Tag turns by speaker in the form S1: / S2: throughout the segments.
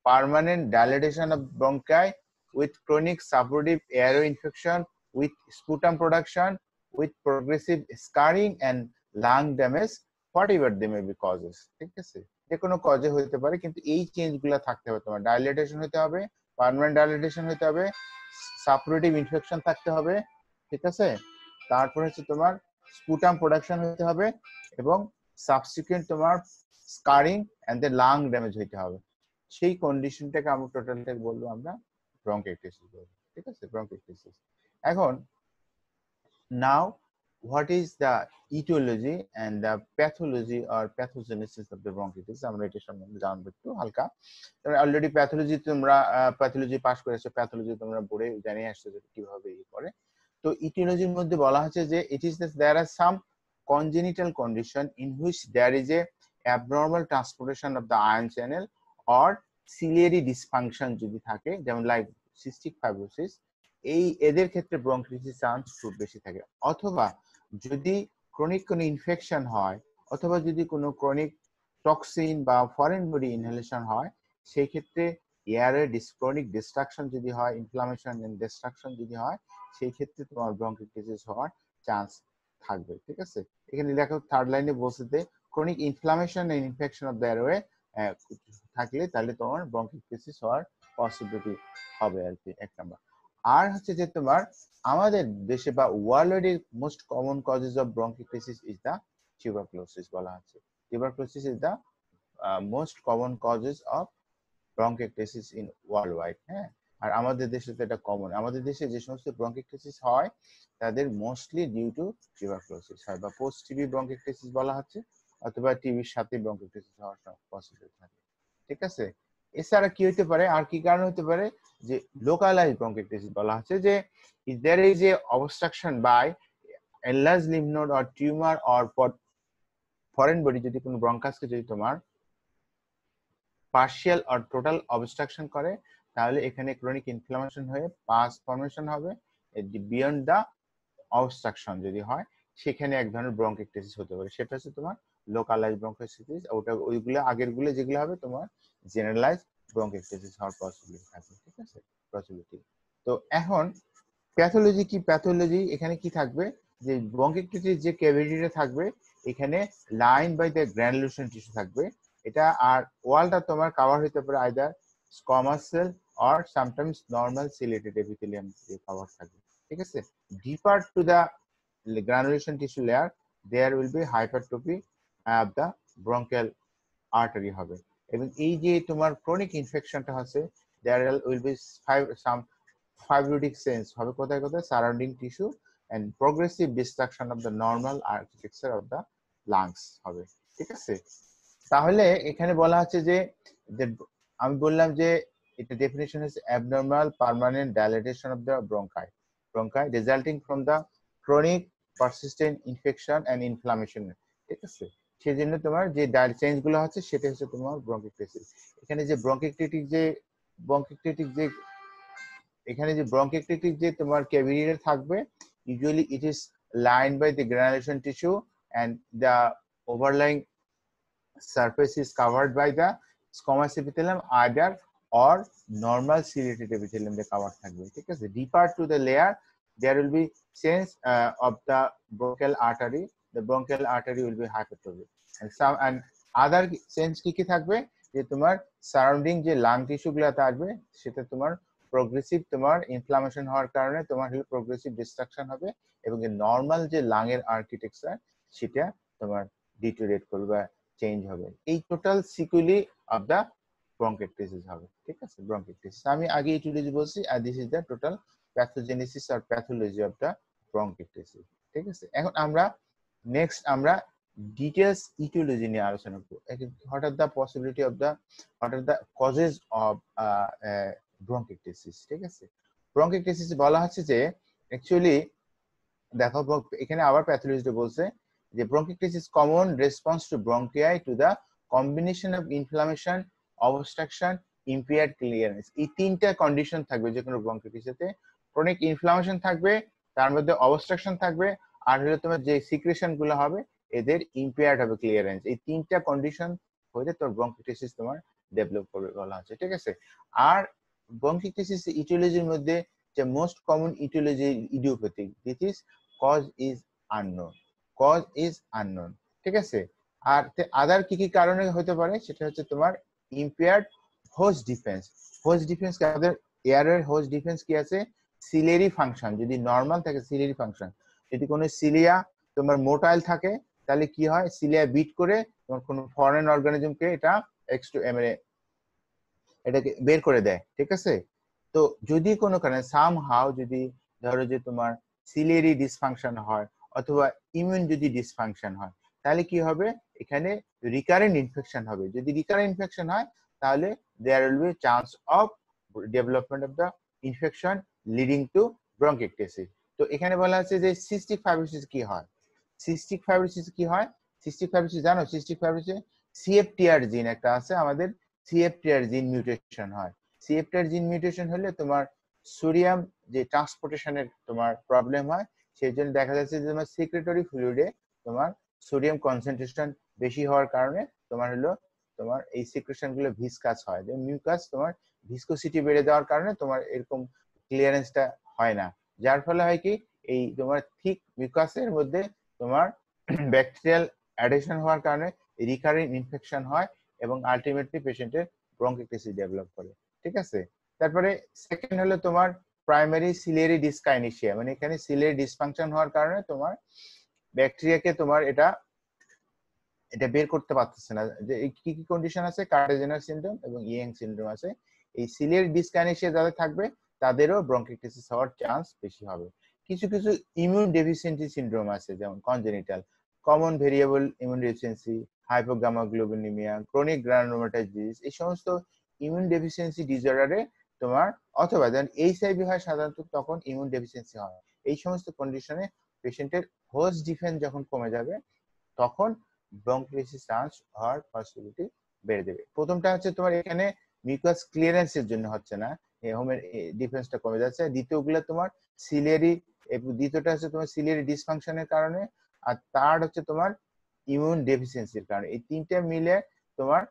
S1: permanent dilatation of bronchi with chronic supportive airway infection, with sputum production, with progressive scarring and lung damage, whatever they may be causes. ঠিক আছে, যে কোনো কজে হতে পারে, কিন্তু এই চেঞ্জগুলো থাকতে হবে। তোমার ডাইলেটেশন হতে হবে, পার্মানেন্ট ডাইলেটেশন হতে হবে, সাপোরেটিভ ইনফেকশন থাকতে হবে, ঠিক আছে। তারপর হচ্ছে তোমার স্পুটাম প্রোডাকশন হতে হবে এবং সাবসিকুয়েন্ট তোমার scarring and the lung damage হতে হবে। সেই কন্ডিশনটাকে আমরা টোটালটাকে বলবো আমরা ব্রঙ্কাইটিস বলবো, ঠিক আছে, ব্রঙ্কাইটিস। এখন now what is the etiology and the pathology or pathogenesis of the bronchitis? আমরা এটা সম্বন্ধে জানবো একটু হালকা। তোমরা অলরেডি প্যাথোলজি পাস করেছো, প্যাথোলজি তোমরা পড়ে জানিয়ে আসছো যে কিভাবে ই করে। তো ইটিওলজির মধ্যে বলা হচ্ছে যে it is that there are some congenital condition in which there is a abnormal transportation of the ion channel or ciliary dysfunction যদি থাকে, যেমন লাইক সিস্টিক ফাইব্রোসিস, এই এদের ক্ষেত্রে ব্রঙ্কাইটিস চান্স খুব বেশি থাকে। অথবা যদি ক্রনিক কোনো ইনফেকশন হয়, অথবা যদি কোনো ক্রনিক টক্সিন বা ফরেন বডি ইনহেলেশন হয়, সেই ক্ষেত্রে এয়ারে ক্রনিক ডিস্ট্রাকশন যদি হয়, ইনফ্লামেশন এন্ড ডিস্ট্রাকশন যদি হয়, সেই ক্ষেত্রে তোমার ব্রঙ্কাইটিস হওয়ার চান্স থাকবে, ঠিক আছে। এখানে দেখো থার্ড লাইনে বলছে যে chronic inflammation and infection of the airway থাকলে তাহলে তোমার ব্রঙ্কাইটিস হওয়ার পসিবিলিটি হবে আর কি, এক নাম্বার। আর হচ্ছে যে তোমার আমাদের দেশে বা ওয়ার্ল্ডের most common causes of bronchitis is the tuberculosis বলা হচ্ছে। Tuberculosis is the most common causes of bronchitis in world wide. হ্যাঁ, আর আমাদের দেশে তো এটা কমন। আমাদের দেশে যে সমস্ত ব্রঙ্কাইটিস হয় তাদের মোস্টলি ডিউ টু টিউবারকুলোসিস হয়, বা পোস্ট টিবি ব্রঙ্কাইটিস বলা হচ্ছে, অথবা টিবির সাথে ব্রঙ্কাইটিস হওয়ার পসিবিলিটি থাকে, ঠিক আছে। এছাড়া কি হতে পারে, আর কি কারণ হতে পারে, যে লোকালাইজ ব্রঙ্কাইটিস বলা হচ্ছে যে there is a obstruction by enlarged lymph node or tumor or foreign body, যদি কোনো ব্রঙ্কাসকে যদি তোমার পার্শিয়াল অর টোটাল অবস্ট্রাকশন করে, তাহলে এখানে ক্রনিক ইনফ্লামেশন হয়ে পাস ফর্মেশন হবে। বিয়ন্ড দা অবস্ট্রাকশন যদি হয়, সেখানে এক ধরনের ব্রঙ্কাইটিস হতে পারে, সেটা হচ্ছে তোমার লোকালাইজ ব্রঙ্কাইটিস। ওটা ওইগুলো আগের গুলো যেগুলো হবে তোমার জেনারেলাইজ ব্রঙ্কাইটিস হওয়ার পসিবিলিটি থাকে, ঠিক আছে, পসিবিলিটি। তো এখন প্যাথোলজি কি, প্যাথোলজি এখানে কি থাকবে, যে ব্রঙ্কাইটিস যে ক্যাভিটিটা থাকবে এখানে line by the granulation tissue থাকবে এটা, আর ওয়ালটা তোমার কভার হতে পারে either squamous cell or sometimes normal ciliated epithelium দিয়ে কভার থাকবে, ঠিক আছে। Deeper to the granulation tissue layer there will be hypertrophy of the bronchial artery হবে। এবং এই যে তোমার ক্রনিক ইনফেকশনটা হচ্ছে there will be some fibrotic sense হবে কোথায় কোথায়, surrounding tissue, and progressive destruction of the normal architecture of the lungs হবে, ঠিক আছে। তাহলে এখানে বলা হচ্ছে যে আমি বললাম যে এটা ডেফিনিশন হচ্ছে abnormal permanent dilatation of the bronchi resulting from the chronic persistent infection and inflammation, ঠিক আছে। সেজন্য তোমার যে চেঞ্জ গুলো হচ্ছে সেটা হচ্ছে তোমার ব্রঙ্কাইটিস। এখানে যে ব্রঙ্কাইটিস যে তোমার ক্যাভিটি থাকবে, usually it is lined by the granulation tissue and the overlying surface is covered by the squamous epithelium either or normal ciliated epithelium দিয়ে cover থাকবে, ঠিক আছে। deeper to the layer there will be change of the bronchial artery, the bronchial artery will be hypertrophic and other change কি থাকবে, যে তোমার surrounding যে lung tissue গুলো থাকবে সেটা তোমার প্রোগ্রেসিভ তোমার ইনফ্লামেশন হওয়ার কারণে তোমার হলো প্রোগ্রেসিভ ডিস্ট্রাকশন হবে, এবং নরমাল যে লাং এর আর্কিটেকচার সেটা তোমার ডিটোরিয়েট করবে, চেঞ্জ হবে। এই total sequelae of the bronchitis হবে, ঠিক আছে, ব্রঙ্কাইটিস। আমি আগে ইটিওলজি বলছি, আর this is the total pathogenesis or pathology of the bronchitis, ঠিক আছে। এখন আমরা নেক্সট আমরা ডিটেইলস ইটিওলজি নিয়ে আলোচনা করব। What are the possibility of the, what are the causes of bronchitis, ঠিক আছে। ব্রঙ্কাইটিস বলা হচ্ছে যে অ্যাকচুয়ালি দেখো এখানে আবার প্যাথোলজিটা বলছে যে bronchitis is common response to bronchi to the combination of inflammation, obstruction, impaired clearance। এই তিনটা কন্ডিশন থাকবে যে কোনো ব্রঙ্কাইটিসে। ক্রনিক ইনফ্লামেশন থাকবে, তার মধ্যে অবস্ট্রাকশন থাকবে, আর হলো তোমার যে সিক্রেশন গুলো হবে এদের ইম্পেয়ার্ড হবে ক্লিয়ারেন্স। এই তিনটা কন্ডিশন হলে তোর ব্রঙ্কিটিসিস তোমার ডেভেলপ করবে বলা হচ্ছে, ঠিক আছে। আর ব্রঙ্কিটিসিস ইটিওলজির মধ্যে যে most common etiology idiopathic, this is cause is unknown, cause is unknown, ঠিক আছে। আর আদার কি কি কারণে হতে পারে সেটা হচ্ছে তোমার impaired host defence. Host defence আমাদের এয়ারের হোস্ট ডিফেন্স কি আছে, সিলিয়ারি ফাংশন যদি নরমাল থাকে, সিলিয়ারি ফাংশন যদি কোনো সিলিয়া তোমার মোটাইল থাকে তাহলে কি হয়, সিলিয়া বিট করে তোমার কোনো ফরেন অর্গানিজমকে এটা মানে এটাকে বের করে দেয়, ঠিক আছে। তো যদি কোনো কারণে সাম হাউ যদি ধরো যে তোমার সিলিয়ারি ডিসফাংশন হয় অথবা ইমিউন যদি ডিসফাংশন হয় তাহলে কি হবে, এখানে রিকারেন্ট ইনফেকশন হবে। যদি রিকারেন্ট ইনফেকশন হয় তাহলে there will be chance of development of the infection leading to bronchiectasis. তো এখানে বলা আছে যে সিস্টিক ফাইব্রোসিস কি হয়, সিস্টিক ফাইব্রোসিস কি হয়, সিস্টিক ফাইব্রোসিস জানো, সিস্টিক ফাইব্রোসিস সিএফটিআর জিন একটা আছে আমাদের, সিএফটিআর জিন মিউটেশন হয়। সিএফটিআর জিন মিউটেশন হলে তোমার সোডিয়াম যে ট্রান্সপোর্টেশনের তোমার প্রবলেম হয়, সেই জন্য দেখা যাচ্ছে যে তোমার সিক্রেটরি ফ্লুইডে তোমার সোডিয়াম কনসেন্ট্রেশন বেশি হওয়ার কারণে তোমার হলো তোমার এই সিক্রেশন গুলো ভিসকাস হয়, যে মিউকাস তোমার ভিসকোসিটি বেড়ে যাওয়ার কারণে তোমার এরকম ক্লিয়ারেন্সটা হয় না, যার ফলে হয় কি এই তোমার থিক মিউকাসের মধ্যে তোমার ব্যাকটেরিয়াল অ্যাডেশন হওয়ার কারণে রিকারিং ইনফেকশন হয় এবং আলটিমেটলি পেশেন্টের ব্রঙ্কিটিসিস ডেভেলপ করে, ঠিক আছে। তারপরে সেকেন্ড হলো তোমার প্রাইমারি সিলিয়ারি ডিসকাইনেশিয়া, মানে এখানে সিলিয়ারি ডিসফাংশন হওয়ার কারণে তোমার ব্যাকটেরিয়াকে তোমার এটা বের করতে পারতেছে না। যে কি কি কন্ডিশন আছে, কার্ডিওজেনার সিনড্রোম এবং ইয়েং সিনড্রোম আছে। এই সিলিয়ারি ডিসকাইনেশিয়া যাদের থাকবে তাদেরও ব্রঙ্কিটিসিস হওয়ার চান্স বেশি হবে। কিছু কিছু ইমিউন ডেফিসিয়েন্সি সিনড্রোম আছে, যেমন congenital common variable immune deficiency, hypogammaglobulinaemia, chronic granulomatous disease, এই সমস্ত ইমিউন ডেফিসিয়েন্সি ডিসঅর্ডারে তোমার, অথবা যখন এইচআইভি হয় সাধারণত তখন ইমিউন ডেফিসিয়েন্সি হয়, এই সমস্ত কন্ডিশনে পেশেন্টের হোস্ট ডিফেন্স যখন কমে যাবে তখন ব্রঙ্কিটিসিস চান্স হওয়ার পসিবিলিটি বেড়ে যাবে। প্রথমটা হচ্ছে তোমার এখানে মিউকাস ক্লিয়ারেন্সের জন্য হচ্ছে না, হোমের ডিফেন্সটা কমে যাচ্ছে। দ্বিতীয়গুলো তোমার সিলিয়ারি, দ্বিতীয়টা হচ্ছে তোমার সিলিয়ারি ডিসফাংশনের কারণে, আর থার্ড হচ্ছে তোমার ইমিউন ডেফিসিয়েন্সির কারণে। এই তিনটে মিলে তোমার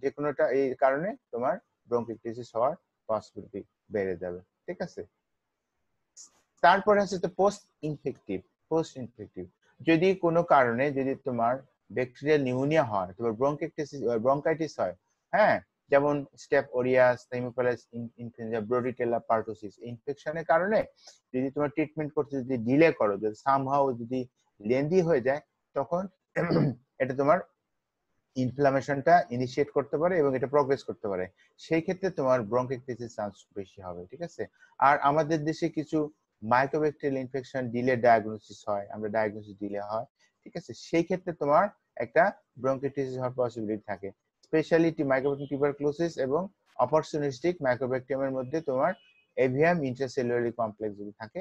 S1: যে কোনোটা এই কারণে তোমার ব্রঙ্কিটিসিস হওয়ার পসিবিলিটি বেড়ে যাবে, ঠিক আছে। তারপরে হচ্ছে তো পোস্ট ইনফেক্টিভ। পোস্ট ইনফেক্টিভ যদি কোনো কারণে যদি তোমার ব্যাকটেরিয়াল নিউমোনিয়া হয়, তোমার ব্রঙ্কাইটিস হয়, হ্যাঁ, যেমন step aureus, Haemophilus influenza, ব্রোডিটেলা pertussis, ইনফেকশনের কারণে যদি তোমার ট্রিটমেন্ট করতে যদি ডিলে করো, যদি সামহাউ যদি লেন্দি হয়ে যায়, তখন এটা তোমার ইনফ্লামেশনটা ইনিশিয়েট করতে পারে এবং এটা প্রগ্রেস করতে পারে, সেই ক্ষেত্রে তোমার ব্রঙ্কিটিসিস চান্স বেশি হবে, ঠিক আছে। আর আমাদের দেশে কিছু মাইক্রোব্যাকটেরিয়াল ইনফেকশন ডিলে ডায়াগনোসিস হয়, আমরা ডায়াগনোসিস ডিলে হয়, ঠিক আছে, সেই ক্ষেত্রে তোমার একটা ব্রঙ্কিটিসিস হওয়ার পসিবিলিটি থাকে। স্পেশালি মাইক্রোব্যাকটেরিয়াম টিউবারকুলোসিস এবং অপরচুনিস্টিক মাইক্রোব্যাকটেরিয়ামের মধ্যে তোমার এভিয়াম ইন্ট্রাসেলুলারি কমপ্লেক্স যদি থাকে,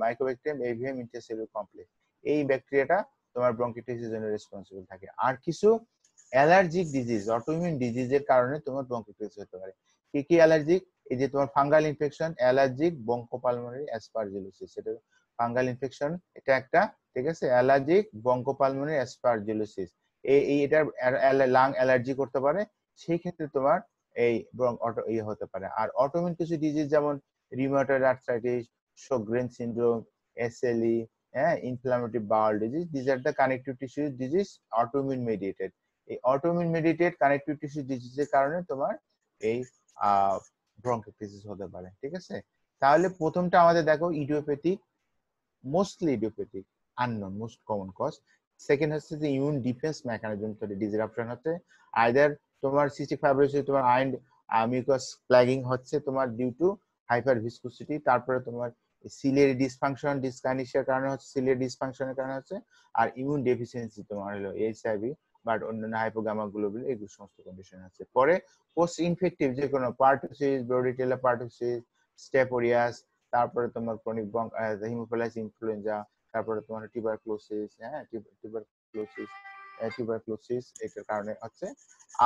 S1: মাইক্রোব্যাকটেরিয়াম এভিয়াম ইন্ট্রাসেলুলার কমপ্লেক্স, এই ব্যাকটেরিয়াটা তোমার ব্রঙ্কিটিসিসের জন্য রেসপন্সিবল থাকে। আর কিছু অ্যালার্জিক ডিজিজ, অটোইমিউন ডিজিজের কারণে তোমার ব্রঙ্কিটিসিস হতে পারে। কি কি অ্যালার্জিক, এই যে তোমার fungal infection, allergic bronchopulmonary aspergillosis, এটা ফাঙ্গাল ইনফেকশন, এটা একটা, ঠিক আছে। অ্যালার্জিক ব্রঙ্কোপালমোনারি অ্যাসপারজিলোসিস, এই এটার লাং অ্যালার্জি করতে পারে, সেই ক্ষেত্রে তোমার এই হতে পারে। আর অটোইমিউন কিছু ডিজিজ যেমন রিউমাটয়েড আর্থ্রাইটিস, শোগ্রেন সিনড্রোম, এসএলই, হ্যাঁ, inflammatory bowel disease, this are the connective tissue disease autoimmune mediated. এই অটোইমিউন মেডিয়েটেড কানেক্টিভ টিস্যু ডিজিজের কারণে তোমার এই ব্রঙ্কিটিসিস হতে পারে, ঠিক আছে। তাহলে প্রথমটা আমাদের দেখো idiopathic, mostly idiopathic, unknown, most common cause. Second হচ্ছে যে ইমিউন ডিফেন্স মেকানিজম তৈরি ডিসরাপশন হচ্ছে, আইদার তোমার সিস্টিক ফাইব্রোসিস তোমার আইন্ড মিউকাস প্লাগিং হচ্ছে তোমার ডিউ টু হাইপার ভিসকোসিটি, তারপরে তোমার সিলিয়ারি ডিসফাংশন ডিসকাইনেশিয়ার কারণে হচ্ছে, সিলিয়ারি ডিসফাংশনের কারণে হচ্ছে, আর ইমিউন ডেফিসিয়েন্সি তোমার হলো এইচআইভি বাট অন্যান্য হাইপোগামাগ্লোবিন, এগুলো সমস্ত কন্ডিশন আছে। পরে পোস্ট ইনফেক্টিভ যে কোনো পার্টুসিস, ব্রোডিটেলা পার্টুসিস, স্টেপ ওরিয়াস, তারপরে তোমার ক্রনিক হিমোফিলাস ইনফ্লুয়েঞ্জা, তারপরে তোমার টিউবারকুলোসিস, হ্যাঁ, টিউবারকুলোসিস এটার কারণে হচ্ছে।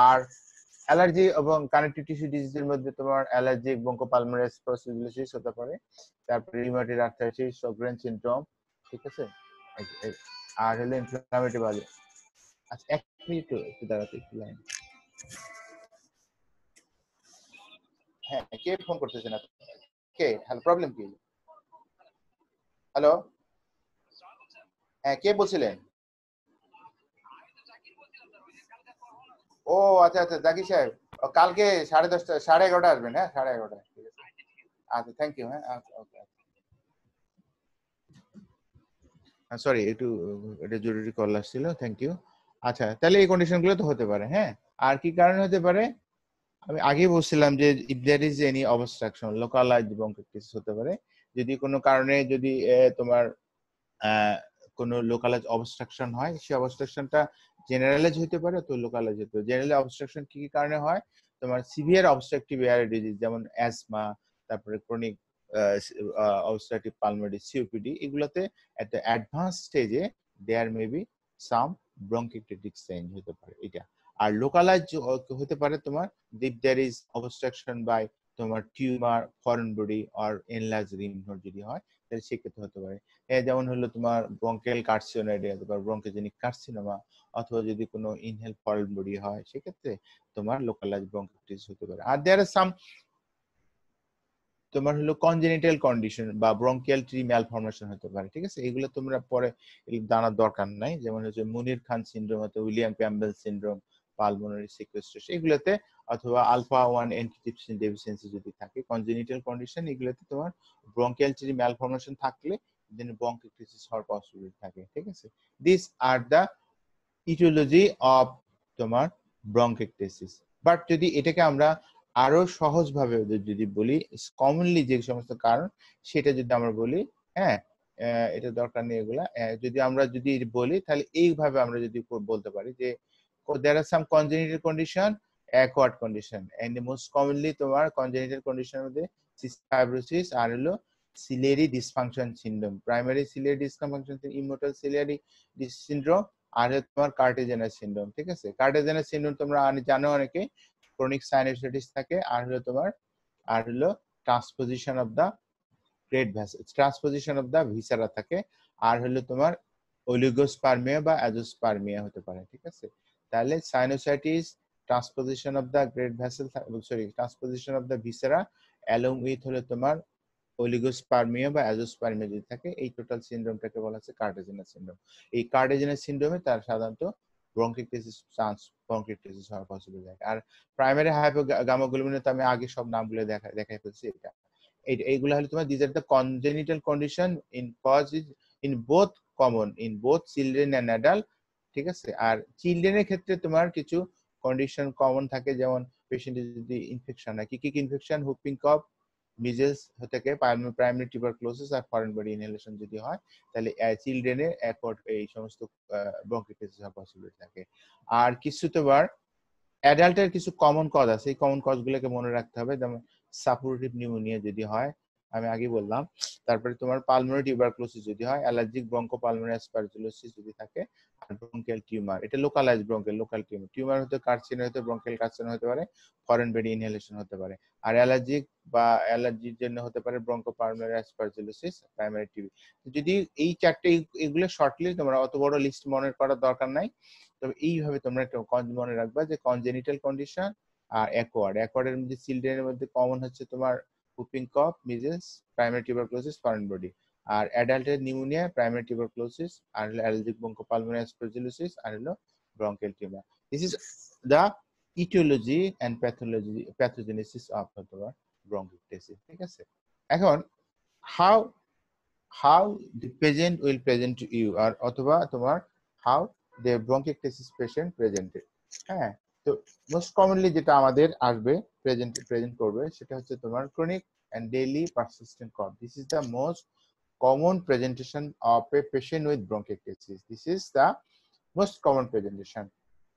S1: আর অ্যালার্জি এবং কানেক্টিভ টিস্যু ডিজিজের মধ্যে তোমার অ্যালার্জিক ব্রঙ্কোপালমোনারি অ্যাসপারজিলোসিস হতে পারে, তারপরে রিউমাটয়েড আর্থ্রাইটিস, শোগ্রেন সিনড্রোম, ঠিক আছে। আর হলো ইনফ্লামেটরি বাউল। আচ্ছা, এক মিনিট একটু দাঁড়াতে একটু লাইন। হ্যাঁ, কে ফোন করতেছেন আপনি? কে? হ্যালো, প্রবলেম কি? হ্যালো, হ্যাঁ কে বলছিলেন? ও আচ্ছা আচ্ছা, জাকির সাহেব, কালকে 10:30 11:30 আসবেন। হ্যাঁ 11:30, ঠিক আছে। আচ্ছা, থ্যাংক ইউ। হ্যাঁ, আচ্ছা, ওকে। সরি, একটু এটা জরুরি কল আসছিল, থ্যাংক ইউ। আচ্ছা, তাহলে এই কন্ডিশনগুলো তো হতে পারে। হ্যাঁ, আর কি কারণে হতে পারে? আমি আগেই বলছিলাম যে if there is any obstruction, localised bronchitis হতে পারে। যদি কোনো কারণে যদি তোমার কোনো লোকালাইজ অবস্ট্রাকশন হয়, সেই অবস্ট্রাকশনটা জেনারেলাইজ হতে পারে, তো লোকালাইজ হতে পারে। জেনারেল অবস্ট্রাকশন কি কি কারণে হয়? তোমার সিভিয়ার অবস্ট্রাকটিভ এয়ার ডিজিজ, যেমন অ্যাজমা, তারপরে ক্রনিক অবস্ট্রাকটিভ পালমোনারি সিওপিডি, এগুলোতে একটা অ্যাডভান্স স্টেজে দেয়ার মে বি সাম ব্রঙ্কিটিক চেঞ্জ হতে পারে এটা। আর লোকালাইজ হতে পারে তোমার if there is obstruction by তোমার tumour, foreign body or enlarge lymph node যদি হয়, তাহলে সেক্ষেত্রে হতে পারে। যেমন হলো তোমার ব্রঙ্কিয়াল কার্সিনোইড অথবা ব্রঙ্কোজেনিক কার্সিনোমা, অথবা যদি কোনো ইনহেল ফরেন বডি হয়, সেক্ষেত্রে তোমার লোকালাইজ ব্রঙ্কাইটিস হতে পারে। আর দেয়ার আর সাম তোমার হলো কনজেনিটাল কন্ডিশন বা ব্রঙ্কিয়াল ট্রি ম্যালফরমেশন হতে পারে, ঠিক আছে। এগুলো তোমরা পরে জানার দরকার নাই। যেমন হচ্ছে মুনির খান সিনড্রোম, অথবা উইলিয়াম ক্যাম্বেল সিনড্রোম, পালমোনারি সিকুয়েস্ট্রেশন, এগুলোতে, অথবা আলফা 1 অ্যান্টিট্রিপসিন ডেফিসিয়েন্সি যদি থাকে, কনজেনিটাল কন্ডিশন, এগুলোতে তোমার ব্রঙ্কিয়াল ট্রি ম্যালফরমেশন থাকলে দেন ব্রঙ্কাইটিস হওয়ার পসিবিলিটি থাকে, ঠিক আছে। This are the etiology of তোমার ব্রঙ্কাইটিস। বাট যদি এটাকে আমরা আরো সহজ ভাবে যদি বলি, কমনলি যে সমস্ত কারণ, সেটা যদি আমরা বলি, হ্যাঁ, এটা দরকার নেই এগুলা। যদি আমরা যদি বলি, তাহলে এইভাবে আমরা যদি বলতে পারি যে there are some congenital condition, acquired condition, and most commonly তোমার congenital condition মধ্যে cystic fibrosis আর হলো ciliary dysfunction syndrome, primary ciliary dysfunction, immotile ciliary syndrome, আর তোমার কার্টেজেনাস সিনড্রোম, ঠিক আছে। কার্টেজেনাস সিনড্রোম তোমরা জানো অনেকে, ক্রনিক সাইনোসাইটিস থাকে, আর হলো তোমার transposition of the great vessel, transposition of the viscera থাকে, আর হলো তোমার অলিগোস্পার্মিয়া বা অ্যাজোস্পার্মিয়া হতে পারে, ঠিক আছে। তাহলে sinusitis, transposition of the great vessel, sorry, transposition of the viscera along with হলো তোমার অলিগোস্পার্মিয়া বা অ্যাজোস্পার্মিয়া যদি থাকে, এই টোটাল সিনড্রোমটাকে বলা হচ্ছে কার্টেজেনাস সিনড্রোম। এই কার্টেজেনাস সিনড্রোমে তার সাধারণত ব্রঙ্কিটিস হওয়ার পসিবল থাকে। আর প্রাইমারি হাইপোগামাগ্লোবিনে তো আমি আগে সব নামগুলো দেখাই ফেলছি। এটা এইগুলো হলো তোমার this are the congenital condition in cause in both common in both children and adult, ঠিক আছে। আর চিলড্রেনের ক্ষেত্রে তোমার কিছু কন্ডিশন কমন থাকে, যেমন পেশেন্টের যদি ইনফেকশন হয়, কি কি ইনফেকশন, হুপিং কফ, মিজেলস থেকে প্রাইমারি টিউবারকুলোসিস আর ফরেন বডি ইনহেলেশন যদি হয়, তাহলে চিলড্রেনের এই সমস্ত ব্রঙ্কিটিস হওয়ার পসিবিলিটি থাকে। আর কিছু তোমার অ্যাডাল্টের কিছু কমন কজ আছে, এই কমন কজ গুলোকে মনে রাখতে হবে। যেমন সাপোরেটিভ নিউমোনিয়া যদি হয়, আমি আগে বললাম, তারপরে তোমার পালমোনারি টিউবারকুলোসিস যদি হয়, অ্যালার্জিক ব্রঙ্কোপালমোনারি অ্যাসপারজিলোসিস যদি থাকে, আর ব্রঙ্কিয়াল টিউমার, এটা লোকালাইজ ব্রঙ্কিয়াল লোকাল টিউমার হতে কার্সিনো হতে ব্রঙ্কিয়াল কার্সিনো হতে পারে, ফরেন বডি ইনহেলেশন হতে পারে। আর অ্যালার্জিক বা অ্যালার্জির জন্য হতে পারে ব্রঙ্কোপালমোনারি অ্যাসপারজিলোসিস, প্রাইমারি টিবি। যদি এই চারটে, এগুলো শর্টলি, তোমরা অত বড় লিস্ট মনে করার দরকার নাই। তবে এইভাবে তোমরা একটা মনে রাখবা যে কনজেনিটাল কন্ডিশন আর অ্যাকোয়ার্ডের মধ্যে চিলড্রেনের মধ্যে কমন হচ্ছে তোমার whooping cough, measles, primary tuberculosis, foreign body. আর অ্যাডাল্টের নিউমোনিয়া, প্রাইমারি টিউবারকুলোসিস, আর হলো অ্যালার্জিক ব্রঙ্কোপালমোনারি অ্যাসপারজিলোসিস, আর হলো bronchial tumour. This is the aetiology and pathogenesis of তোমার ব্রঙ্কিটিস, ঠিক আছে। এখন how how the patient will present to you, আর অথবা তোমার how the bronchiectasis patient presented, হ্যাঁ। তো মোস্ট কমনলি যেটা আমাদের আসবে, প্রেজেন্ট করবে, সেটা হচ্ছে তোমার chronic and daily persistent cough. This is the most common presentation of a patient with bronchiectasis. This is the most common presentation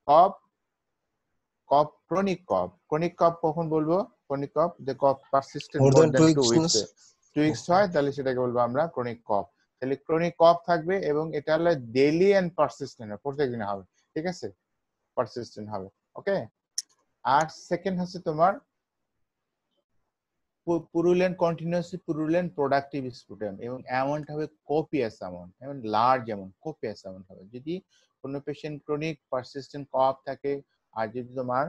S1: of chronic cough কখন বলবো? chronic cough, the cough persistent more than 2 weeks, 2 weeks হয়, তাহলে সেটাকে বলবো আমরা chronic cough। তাহলে chronic cough থাকবে, এবং এটা হলো ডেইলি এন্ড পারসিস্টেন্ট, প্রত্যেকদিন হবে, ঠিক আছে, পারসিস্টেন্ট হবে, ওকে। আর সেকেন্ড হচ্ছে তোমার purulent, continuously purulent productive sputum, এবং অ্যামাউন্ট হবে কোপিয়াস অ্যামাউন্ট, এবং লার্জ অ্যামাউন্ট, কোপিয়াস অ্যামাউন্ট হবে। যদি কোনো পেশেন্ট ক্রনিক পারসিস্টেন্ট কফ থাকে, আর যদি তোমার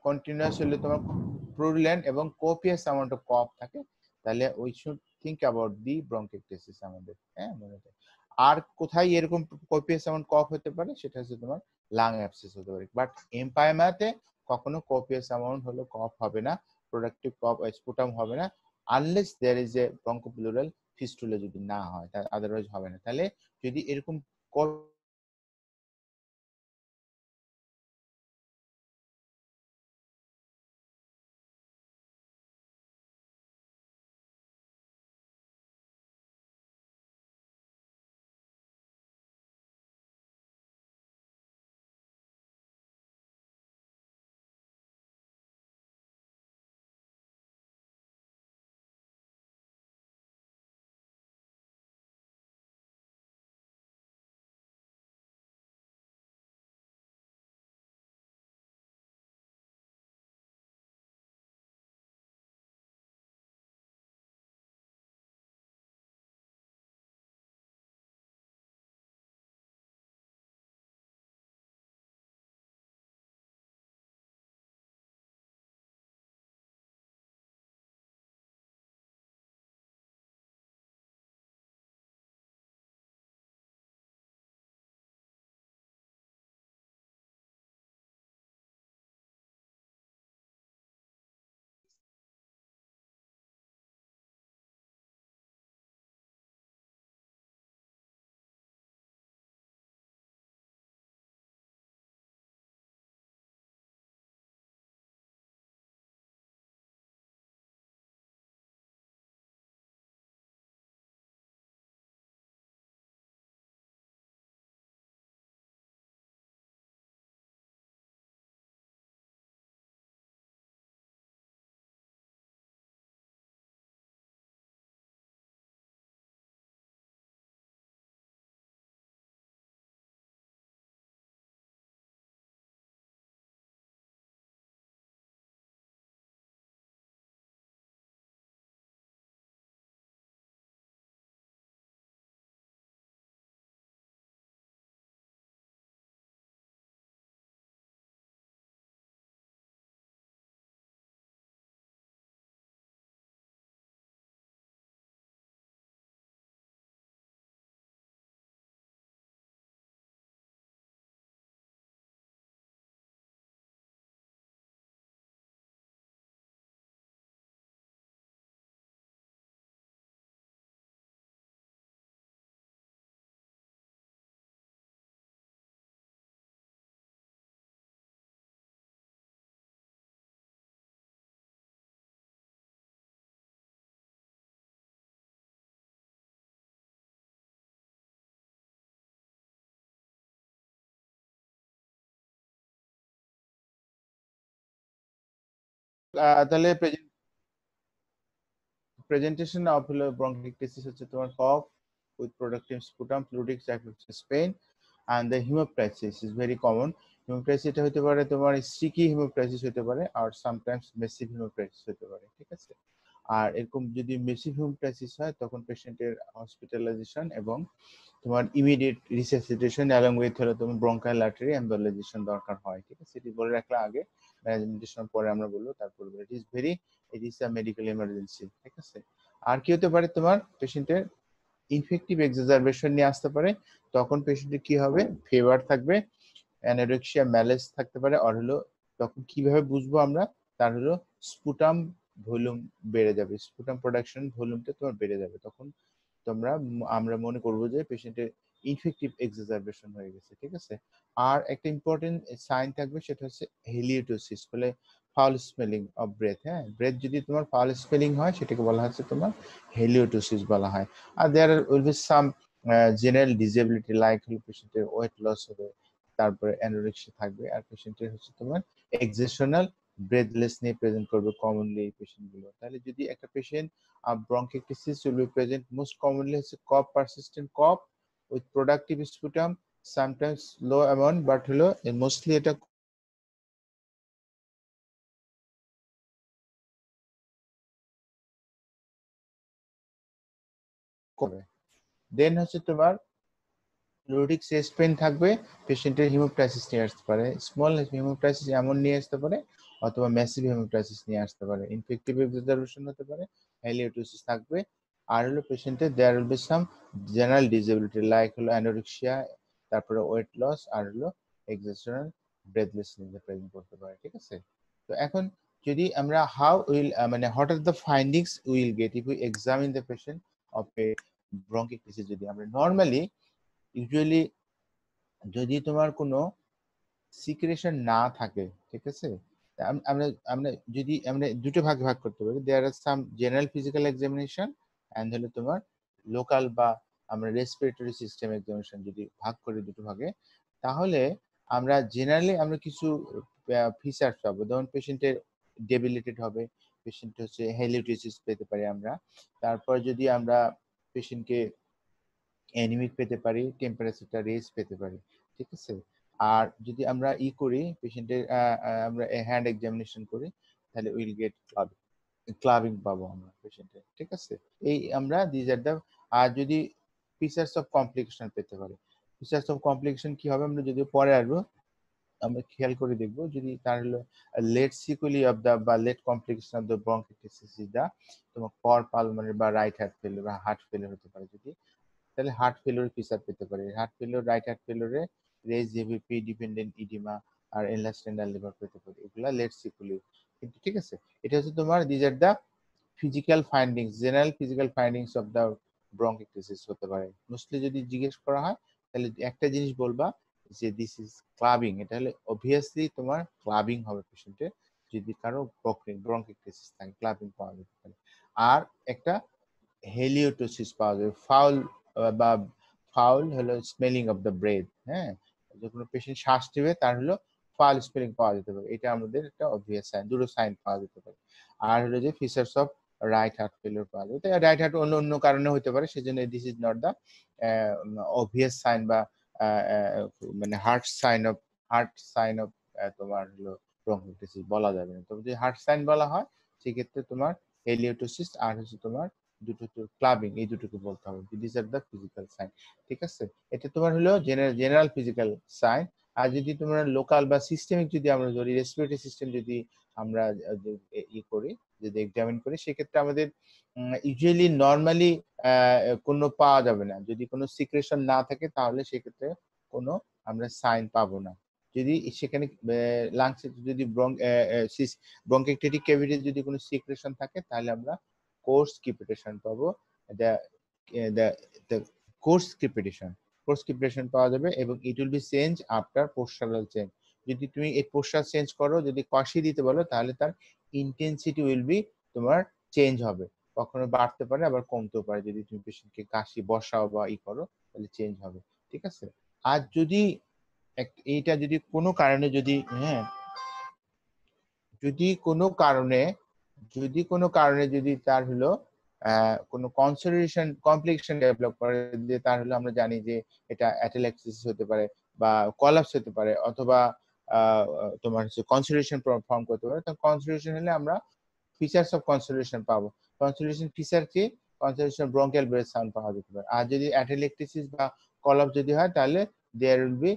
S1: কন্টিনিউয়াস হলে তোমার প্রুডুলেন্ট এবং কোপিয়াস অ্যামাউন্ট অফ কফ থাকে, তাহলে we should think about the bronchitis আমাদের। হ্যাঁ, মনে রাখবে। আর কোথায় এরকম কোপিয়াস অ্যামাউন্ট কফ হতে পারে, সেটা হচ্ছে তোমার লাং অ্যাবসেস হতে পারে, বাট এমপাইমাতে কখনো কোপিয়াস অ্যামাউন্ট হলো কফ হবে না, প্রোডাক্টিভ কফ স্পুটাম হবে না, unless there is a bronchopleural fistula যদি না হয়, আদারওয়াইজ হবে না। তাহলে যদি এরকম তাহলে প্রেজেন্টেশন অফ হলো ব্রঙ্কাইটিস হচ্ছে তোমার cough with productive sputum, fluidic cyclosis pain, and the hemoptysis is very common. Hemoptysis এটা হতে পারে তোমার স্টিকি হেমোপ্টাইসিস হতে পারে, আর সামটাইমস মেসিভ হেমোপ্টাইসিস হতে পারে, ঠিক আছে। আর এরকম যদি মেসিভ হেমোপ্টাইসিস হয়, তখন পেশেন্টের হসপিটালাইজেশন এবং তোমার ইমিডিয়েট রিসাসিটেশন অ্যালং উইথ হলো তোমার ব্রঙ্কাইল আর্টারি এমবোলাইজেশন দরকার হয়, ঠিক আছে। এটি বলে রাখলাম আগে, ম্যানেজমেন্টেশন পরে আমরা বলবো, তারপর it is a medical emergency, ঠিক আছে। আর কি হতে পারে, তোমার পেশেন্টের ইনফেক্টিভ এক্সাজারবেশন নিয়ে আসতে পারে, তখন পেশেন্টের কি হবে, ফিভার থাকবে, অ্যানোরেক্সিয়া ম্যালেস থাকতে পারে, আর হলো তখন কিভাবে বুঝবো আমরা, তার হলো স্পুটাম ভলিউম বেড়ে যাবে, স্পুটাম প্রোডাকশন ভলিউমটা তোমার বেড়ে যাবে, তখন আমরা মনে করবো যে পেশেন্টের ইনফেক্টিভ এক্সাজারবেশন হয়ে গেছে, ঠিক আছে। আর একটা ইম্পর্টেন্ট সাইন থাকবে, সেটা হচ্ছে হেলিওটোসিস, বলে ফাউল স্মেলিং অফ ব্রেথ। হ্যাঁ, ব্রেথ যদি তোমার ফাউল স্মেলিং হয়, সেটাকে বলা হচ্ছে তোমার হেলিওটোসিস বলা হয়। আর there will be some general disability, like পেশেন্টের ওয়েট লস হবে, তারপরে অ্যানোরেক্সিয়া থাকবে, আর পেশেন্টের হচ্ছে তোমার এক্সেশনাল ব্রেথলেস নিয়ে প্রেজেন্ট করবে কমনলি এই পেশেন্ট গুলো। তাহলে যদি একটা patient bronchiectasis will be present most commonly as a cough, persistent cough with productive sputum, sometimes low amount, but হলো mostly এটা করবে। দেন হচ্ছে তোমার লোডিক চেস্ট পেইন থাকবে, পেশেন্টের হিমোপ্টাইসিস নিয়ে আসতে পারে, স্মল হিমোপ্টাইসিস এমন নিয়ে আসতে পারে, অথবা ম্যাসিভ হিমোপ্টাইসিস নিয়ে আসতে পারে, ইনফেক্টিভ এক্সারবেশন হতে পারে, হ্যালিওটোসিস থাকবে। আর হলো পেশেন্টের there will be some general disability like হলো অ্যানোরেক্সিয়া, তারপরে ওয়েট লস, আর হলো এক্সেশনাল ব্রেথলেসনেস প্রেজেন্ট করতে পারে। ঠিক আছে? তো এখন যদি আমরা হাউ উইল মানে what are the findings will get if we examine the patient of a bronchitis, যদি আমরা নর্মালি ইউজুয়ালি যদি তোমার কোনো সিক্রেশন না থাকে, ঠিক আছে, আমরা আমরা যদি আমরা দুটো ভাগে ভাগ করতে পারি, দেয়ার আর সাম জেনারেল ফিজিক্যাল এক্সামিনেশন এন্ড হলো তোমার লোকাল বা আমরা রেসপিরেটরি সিস্টেম এক্সামিনেশন যদি ভাগ করি দুটো ভাগে, তাহলে আমরা জেনারেলি আমরা কিছু ফিচার্স পাবো। যেমন পেশেন্টের ডেবিলিটেড হবে, পেশেন্ট হচ্ছে হেলিওটিসিস পেতে পারি আমরা। তারপর যদি আমরা পেশেন্টকে অ্যানিমিক পেতে পারি, টেম্পারেচারটা রেজ পেতে পারি। ঠিক আছে? আর যদি আমরা করি পেশেন্টের আমরা হ্যান্ড এক্সামিনেশন করি, তাহলে উইল গেট ক্লাবিং পাবো আমরা পেশেন্টের। ঠিক আছে? এই আমরা দিস আর দ্য, আর যদি ফিচার্স অফ কমপ্লিকেশন পেতে পারি, ফিচার্স অফ কমপ্লিকেশন কি হবে আমরা যদি পরে আসবো, আমরা খেয়াল করে দেখবো যদি তার হলো লেট সিকুয়েলি অফ দা বা late complication of the bronchitis is the তোমার কর পালমোনারি বা রাইট হার্ট ফেলিওর বা হার্ট ফেলিওর হতে পারে, যদি তাহলে হার্ট ফেলিওর ফিচার পেতে পারে। হার্ট ফেলিওর, রাইট হার্ট ফেলিওরে রেজ জেভিপি ডিপেন্ডেন্ট ইডিমা আর এনলাস্টেন্ডার লিভার পেতে পারে, এগুলা লেট সিকুয়েলি। কিন্তু ঠিক আছে, এটা হচ্ছে তোমার these are the physical findings, general physical findings of the bronchitis হতে পারে। মোস্টলি যদি জিজ্ঞেস করা হয় তাহলে একটা জিনিস বলবা যে দিস ইজ ক্লাবিং, এটা হলে অবভিয়াসলি তোমার ক্লাবিং হবে পেশেন্টের, যদি কারো ব্রঙ্কিটিস থাকে ক্লাবিং পাওয়া যেতে পারে। আর একটা হেলিওটোসিস পাওয়া যাবে, ফাউল বা ফাউল হলো স্মেলিং অফ দ্য ব্রেথ। হ্যাঁ, যখন পেশেন্ট শ্বাস নেবে তার হলো ফাউল স্মেলিং পাওয়া যেতে পারে, এটা আমাদের একটা অবভিয়াস সাইন, দুটো সাইন পাওয়া যেতে পারে। আর হলো যে features of right heart failure পাওয়া যাবে, রাইট হার্ট অন্য অন্য কারণে হতে পারে, সেজন্য this is not the obvious sign বা মানে হার্ট সাইন অফ তোমার হলো ব্রঙ্কিটিস বলা যাবে না। তবে যদি হার্ট সাইন বলা হয় সেক্ষেত্রে তোমার হেলিওটোসিস আর হচ্ছে তোমার দুটো ক্লাবিং, এই দুটোকে বলতে হবে this are the physical sign. ঠিক আছে? এটা তোমার হলো জেনারেল ফিজিক্যাল সাইন। আর যদি তোমরা লোকাল বা সিস্টেমিক যদি আমরা ধরি, রেসপিরেটরি সিস্টেম যদি আমরা করি, যদি এক্সামিন করি, সেক্ষেত্রে আমাদের ইউজুয়ালি নর্মালি কোনো পাওয়া যাবে না। যদি কোনো সিক্রেশন না থাকে তাহলে সেক্ষেত্রে কোনো আমরা সাইন পাবো না। যদি সেখানে লাংসে যদি ব্রঙ্কিওটেটিক ক্যাভিটি যদি কোনো সিক্রেশন থাকে তাহলে আমরা কোর্স ক্রিপিটেশন পাবো। The the the course crepitation, পাওয়া যাবে, এবং it will be change after postural change. যদি তুমি এই পোস্টার চেঞ্জ করো, যদি কষি দিতে বলো, তাহলে তার ইন্টেন্সিটি উইল বি তোমার চেঞ্জ হবে, কখনো বাড়তে পারে আবার কমতেও পারে। যদি তুমি পেশেন্টকে কাশি বসাও বা করো তাহলে চেঞ্জ হবে। ঠিক আছে? আর যদি এইটা যদি কোনো কারণে যদি হ্যাঁ যদি কোনো কারণে যদি তার হলো কোনো কমপ্লিকেশন ডেভেলপ করে, যে তার হলো আমরা জানি যে এটা অ্যাটেলেক্সিস হতে পারে বা কলাপস হতে পারে, অথবা তোমার হচ্ছে কনসিডারেশন ফর্ম করতে পারে। তো কনসিডারেশন হলে আমরা ফিচার্স অফ কনসিডারেশন পাবো। কনসিডারেশন ফিচার কি? কনসিডারেশন ব্রঙ্কিয়াল ব্রেথ সাউন্ড পাওয়া যেতে পারে। আর যদি অ্যাটেলেক্টিসিস বা কলাপস যদি হয় তাহলে there will be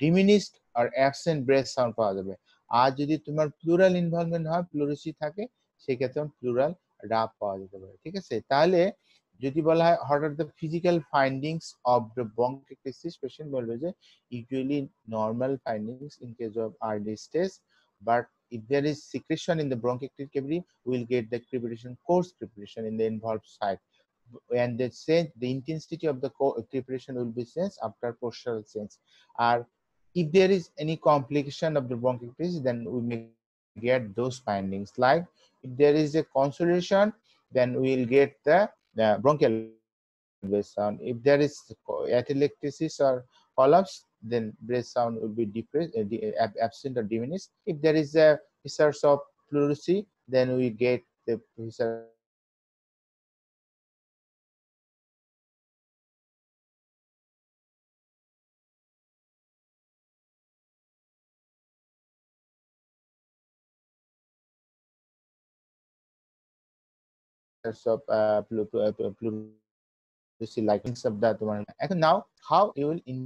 S1: diminished or absent breath sound পাওয়া যাবে। আর যদি তোমার প্লুরাল ইনভলভমেন্ট হয়, প্লুরেসি থাকে, সেক্ষেত্রে প্লুরাল রাব পাওয়া যেতে পারে। ঠিক আছে? তাহলে যদি বলা হয় what are the physical findings of the bronchiectasis, patient বলবে যে usually normal findings in case of early stage, but if there is secretion in the bronchiectatic cavity, we will get the crepitation, coarse crepitation in the involved site, and the intensity of the crepitation will be changed after postural change. Or if there is any complication of the bronchiectasis, then we may get those findings. Like if there is a consolidation, then we will get the bronchial breath sound. If there is atelectasis or collapse, then breath sound will be depressed, absent or diminished. If there is a research of pleurisy, then we get the research of pleurisy see like of the তোমার এখন now how you will in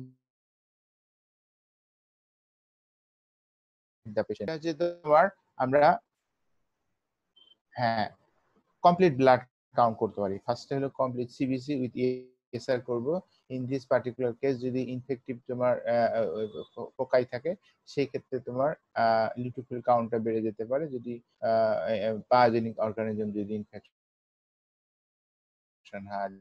S1: the patient যে তোমার আমরা হ্যাঁ complete blood count করতে পারি ফার্স্টে হলো কমপ্লিট সিবিসি উইথ এসআর করব ইন দিস পার্টিকুলার কেস যদি ইনফেক্টিভ তোমার পোকাই থাকে সেই ক্ষেত্রে তোমার লিউকোফিল কাউন্টটা বেড়ে যেতে পারে যদি পাথোজেনিক অর্গানিজম যদি ইনফেকশন হয়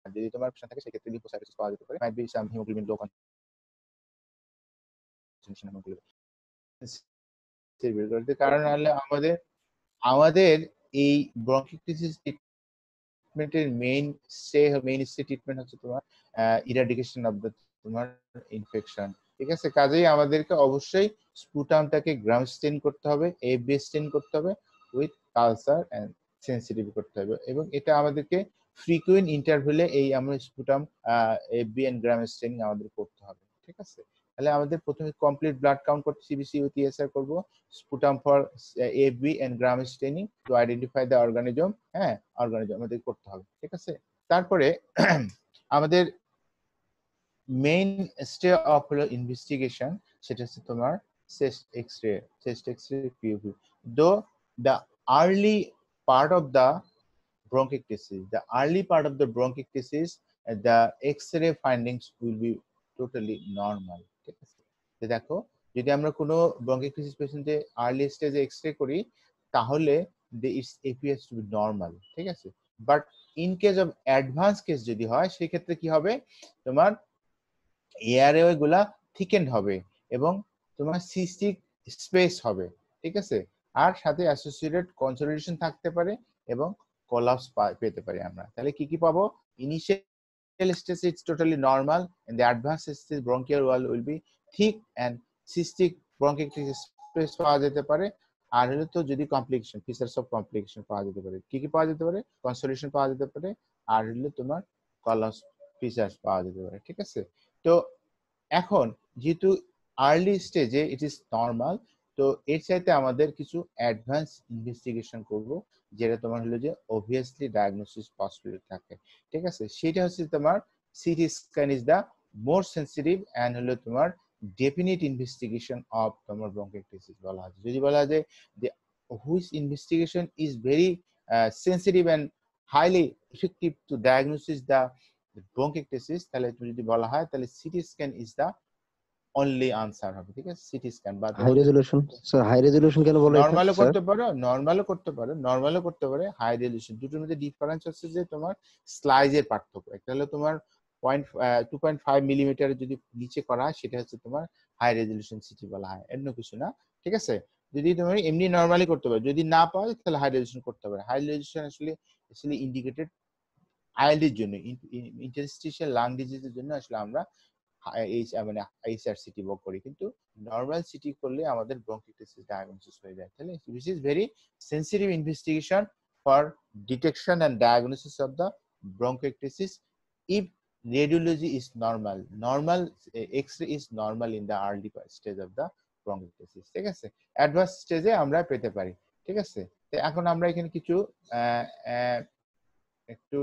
S1: যদি তোমার পেশেন্ট থাকে সেক্ষেত্রে লিউকোসাইটোসিস পাওয়া যেতে পারে might be some haemoglobin low concentration haemoglobin কারণ হলে আমাদের এই ব্রঙ্কিটিসিস ট্রিটমেন্টের মেইন ট্রিটমেন্ট হচ্ছে তোমার ইরাডিকেশন অফ দ্য তোমার ইনফেকশন ঠিক আছে কাজেই আমাদেরকে অবশ্যই স্পুটামটাকে গ্রাম স্টেন করতে হবে এফবি স্টেন করতে হবে উইথ কালচার এন্ড সেন্সিটিভ করতে হবে এবং এটা আমাদেরকে ফ্রিকুয়েন্ট ইন্টারভ্যালে এই আমরা sputum FB and gram staining আমাদের করতে হবে ঠিক আছে তাহলে আমাদের প্রথমে কমপ্লিট ব্লাড কাউন্ট করতে সিবিসি উইথ ইএসআর করব sputum for FB and gram staining to identify the organism হ্যাঁ অর্গানিজম আমাদের করতে হবে ঠিক আছে তারপরে আমাদের মেইন স্টে অফ হলো ইনভেস্টিগেশন সেটা হচ্ছে তোমার chest x-ray PUV though the early part of the bronchiectasis the early part of the bronchiectasis the x-ray findings will be totally normal ঠিক আছে তো দেখো যদি আমরা কোনো bronchiectasis পেশেন্টে আর্লি স্টেজে এক্সরে করি তাহলে its appears to be normal ঠিক আছে but in case of advance case যদি হয় সেই ক্ষেত্রে কি হবে তোমার এয়ারওয়ে গুলা থিকেন্ড হবে এবং তোমার সিস্টিক স্পেস হবে ঠিক আছে আর সাথে অ্যাসোসিয়েটেড কনসোলিডেশন থাকতে পারে এবং কোলাপস পেতে পারি আমরা তাহলে কি কি পাবো initial stage it's totally normal and the advance stage bronchial wall will be thick and cystic bronchitis space পাওয়া যেতে পারে আর হলো তো যদি কমপ্লিকেশন ফিচারস অফ কমপ্লিকেশন পাওয়া যেতে পারে কি কি পাওয়া যেতে পারে কনসোলিডেশন পাওয়া যেতে পারে আর হলো তোমার কোলাপস ফিচারস পাওয়া যেতে পারে ঠিক আছে তো এখন যেহেতু আর্লি স্টেজে ইট ইজ নরমাল তো এর চাইতে আমাদের কিছু অ্যাডভান্স ইনভেস্টিগেশন করব যেটা তোমার হলো যে অবভিয়াসলি ডায়াগনোসিস পসিবিলিটি থাকে ঠিক আছে সেটা হচ্ছে তোমার CT scan is the more sensitive and হলো তোমার ডেফিনিট ইনভেস্টিগেশন অফ তোমার ব্রঙ্কিটিস বলা হয় যদি বলা যায় যে which investigation is very sensitive and highly effective to diagnosis the bronchitis তাহলে তুমি যদি বলা হয় তাহলে CT scan is the only answer হবে ঠিক আছে সিটি স্ক্যান বা
S2: high resolution sir high resolution কেন বলা হয়
S1: নরমালও করতে পারো নরমালও করতে পারে হাই রেজোলিউশন দুটোর মধ্যে ডিফারেন্স হচ্ছে যে তোমার স্লাইজের পার্থক্য একটা হলো তোমার 2.5 মিলিমিটার যদি নিচে করা হয় সেটা হচ্ছে তোমার হাই রেজোলিউশন সিটি বলা হয় অন্য কিছু না ঠিক আছে যদি তুমি এমনি নরমালি করতে পারো যদি না পাও তাহলে হাই রেজোলিউশন করতে পারো হাই রেজোলিউশন আসলে ইন্ডিকেটেড আইএলডির জন্য ইন্টারস্টিশিয়াল লাং ডিজিজের জন্য আসলে আমরা মানে এইচআর সিটি বক করি কিন্তু নরমাল সিটি করলে আমাদের ব্রঙ্কিটিস ডায়াগনোসিস হয়ে যায় তাহলে this is very sensitive investigation for detection and diagnosis of the bronchitis if radiology is normal x-ray is normal in the early stage of the bronchitis ঠিক আছে অ্যাডভান্স স্টেজে আমরা পেতে পারি ঠিক আছে তো এখন আমরা এখানে কিছু একটু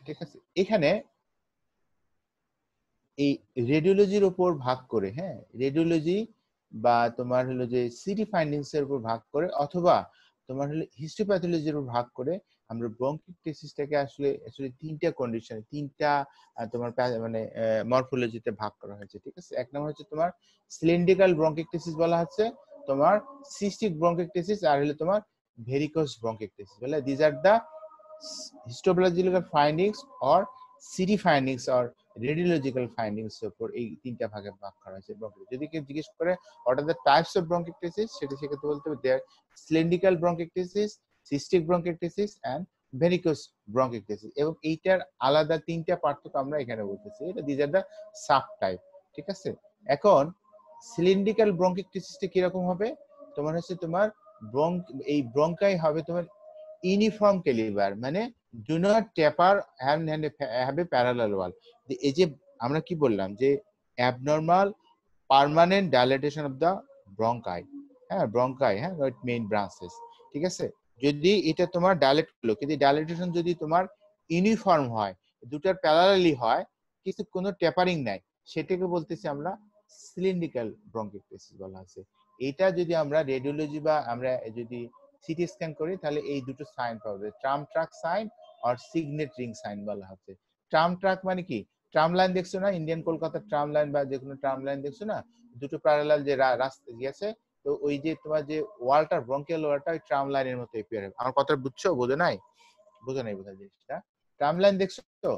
S1: ঠিক আছে এখানে এই রেডিওলজির উপর ভাগ করে হ্যাঁ রেডিওলজি বা তোমার হলো যে সিটি ফাইন্ডিংস এর উপর ভাগ করে অথবা তোমার হলো হিস্টোপ্যাথোলজির উপর ভাগ করে আমরা ব্রঙ্কিটিসটাকে আসলে তিনটা কন্ডিশন তিনটা তোমার মানে মরফোলজিতে ভাগ করা হয়েছে ঠিক আছে এক নম্বর হচ্ছে তোমার সিলিন্ড্রিক্যাল ব্রঙ্কিটিস বলা হচ্ছে তোমার সিস্টিক ব্রঙ্কিটিস আর হলো তোমার ভেরিকোস ব্রঙ্কিটিস বলে this are the histopathological findings or CT findings or radiological findings উপর এই তিনটা ভাগে ভাগ করা হয়েছে যদি কেউ জিজ্ঞেস করে what are the types of bronchitis সেটা সেক্ষেত্রে বলতে হবে there cylindrical bronchitis cystic bronchitis and varicose bronchitis এবং এইটার আলাদা তিনটা পার্থক্য আমরা এখানে বলতেছি এটা this are the sub type ঠিক আছে এখন সিলিন্ড্রিক্যাল ব্রঙ্কিটিসটা কি রকম হবে তোমার হচ্ছে তোমার এই ব্রঙ্কাই হবে তোমার ইউনিফর্ম ক্যালিবার মানে do not taper have a parallel wall. এই যে আমরা কি বললাম যে abnormal permanent dilatation of the bronchi, হ্যাঁ ব্রঙ্কাই, হ্যাঁ মেইন ব্রাঞ্চেস, ঠিক আছে। যদি এটা তোমার ডাইলেট হলো, কিন্তু ডাইলেটেশন যদি তোমার ইউনিফর্ম হয়, দুটার প্যারালালি হয়, কিন্তু কোনো ট্যাপারিং নাই, সেটাকে বলতেছি আমরা সিলিন্ড্রিক্যাল ব্রঙ্কিকটেসিস বলা আছে। এটা যদি আমরা রেডিওলজি বা আমরা যদি সিটি স্ক্যান করি তাহলে এই দুটো সাইন পাওয়া যায়, ট্রাম ট্রাক সাইন আর সিগনেট রিং সাইন বলা হচ্ছে। ট্রাম ট্রাক মানে কি, ট্রাম লাইন দেখছো না, ইন্ডিয়ান কলকাতার ট্রাম লাইন বা যে কোনো ট্রাম লাইন দেখছো না, দুটো প্যারালাল যে রাস্তা গিয়েছে, তো ওই যে তোমার যে ওয়ালটা ব্রঙ্কিয়াল ওয়ালটা ওই ট্রাম লাইনের মতো এপিয়ার হবে। আমার কথা বুঝছো? বোঝো নাই? বোঝো নাই বোধহয় জিনিসটা। ট্রাম লাইন দেখছো তো,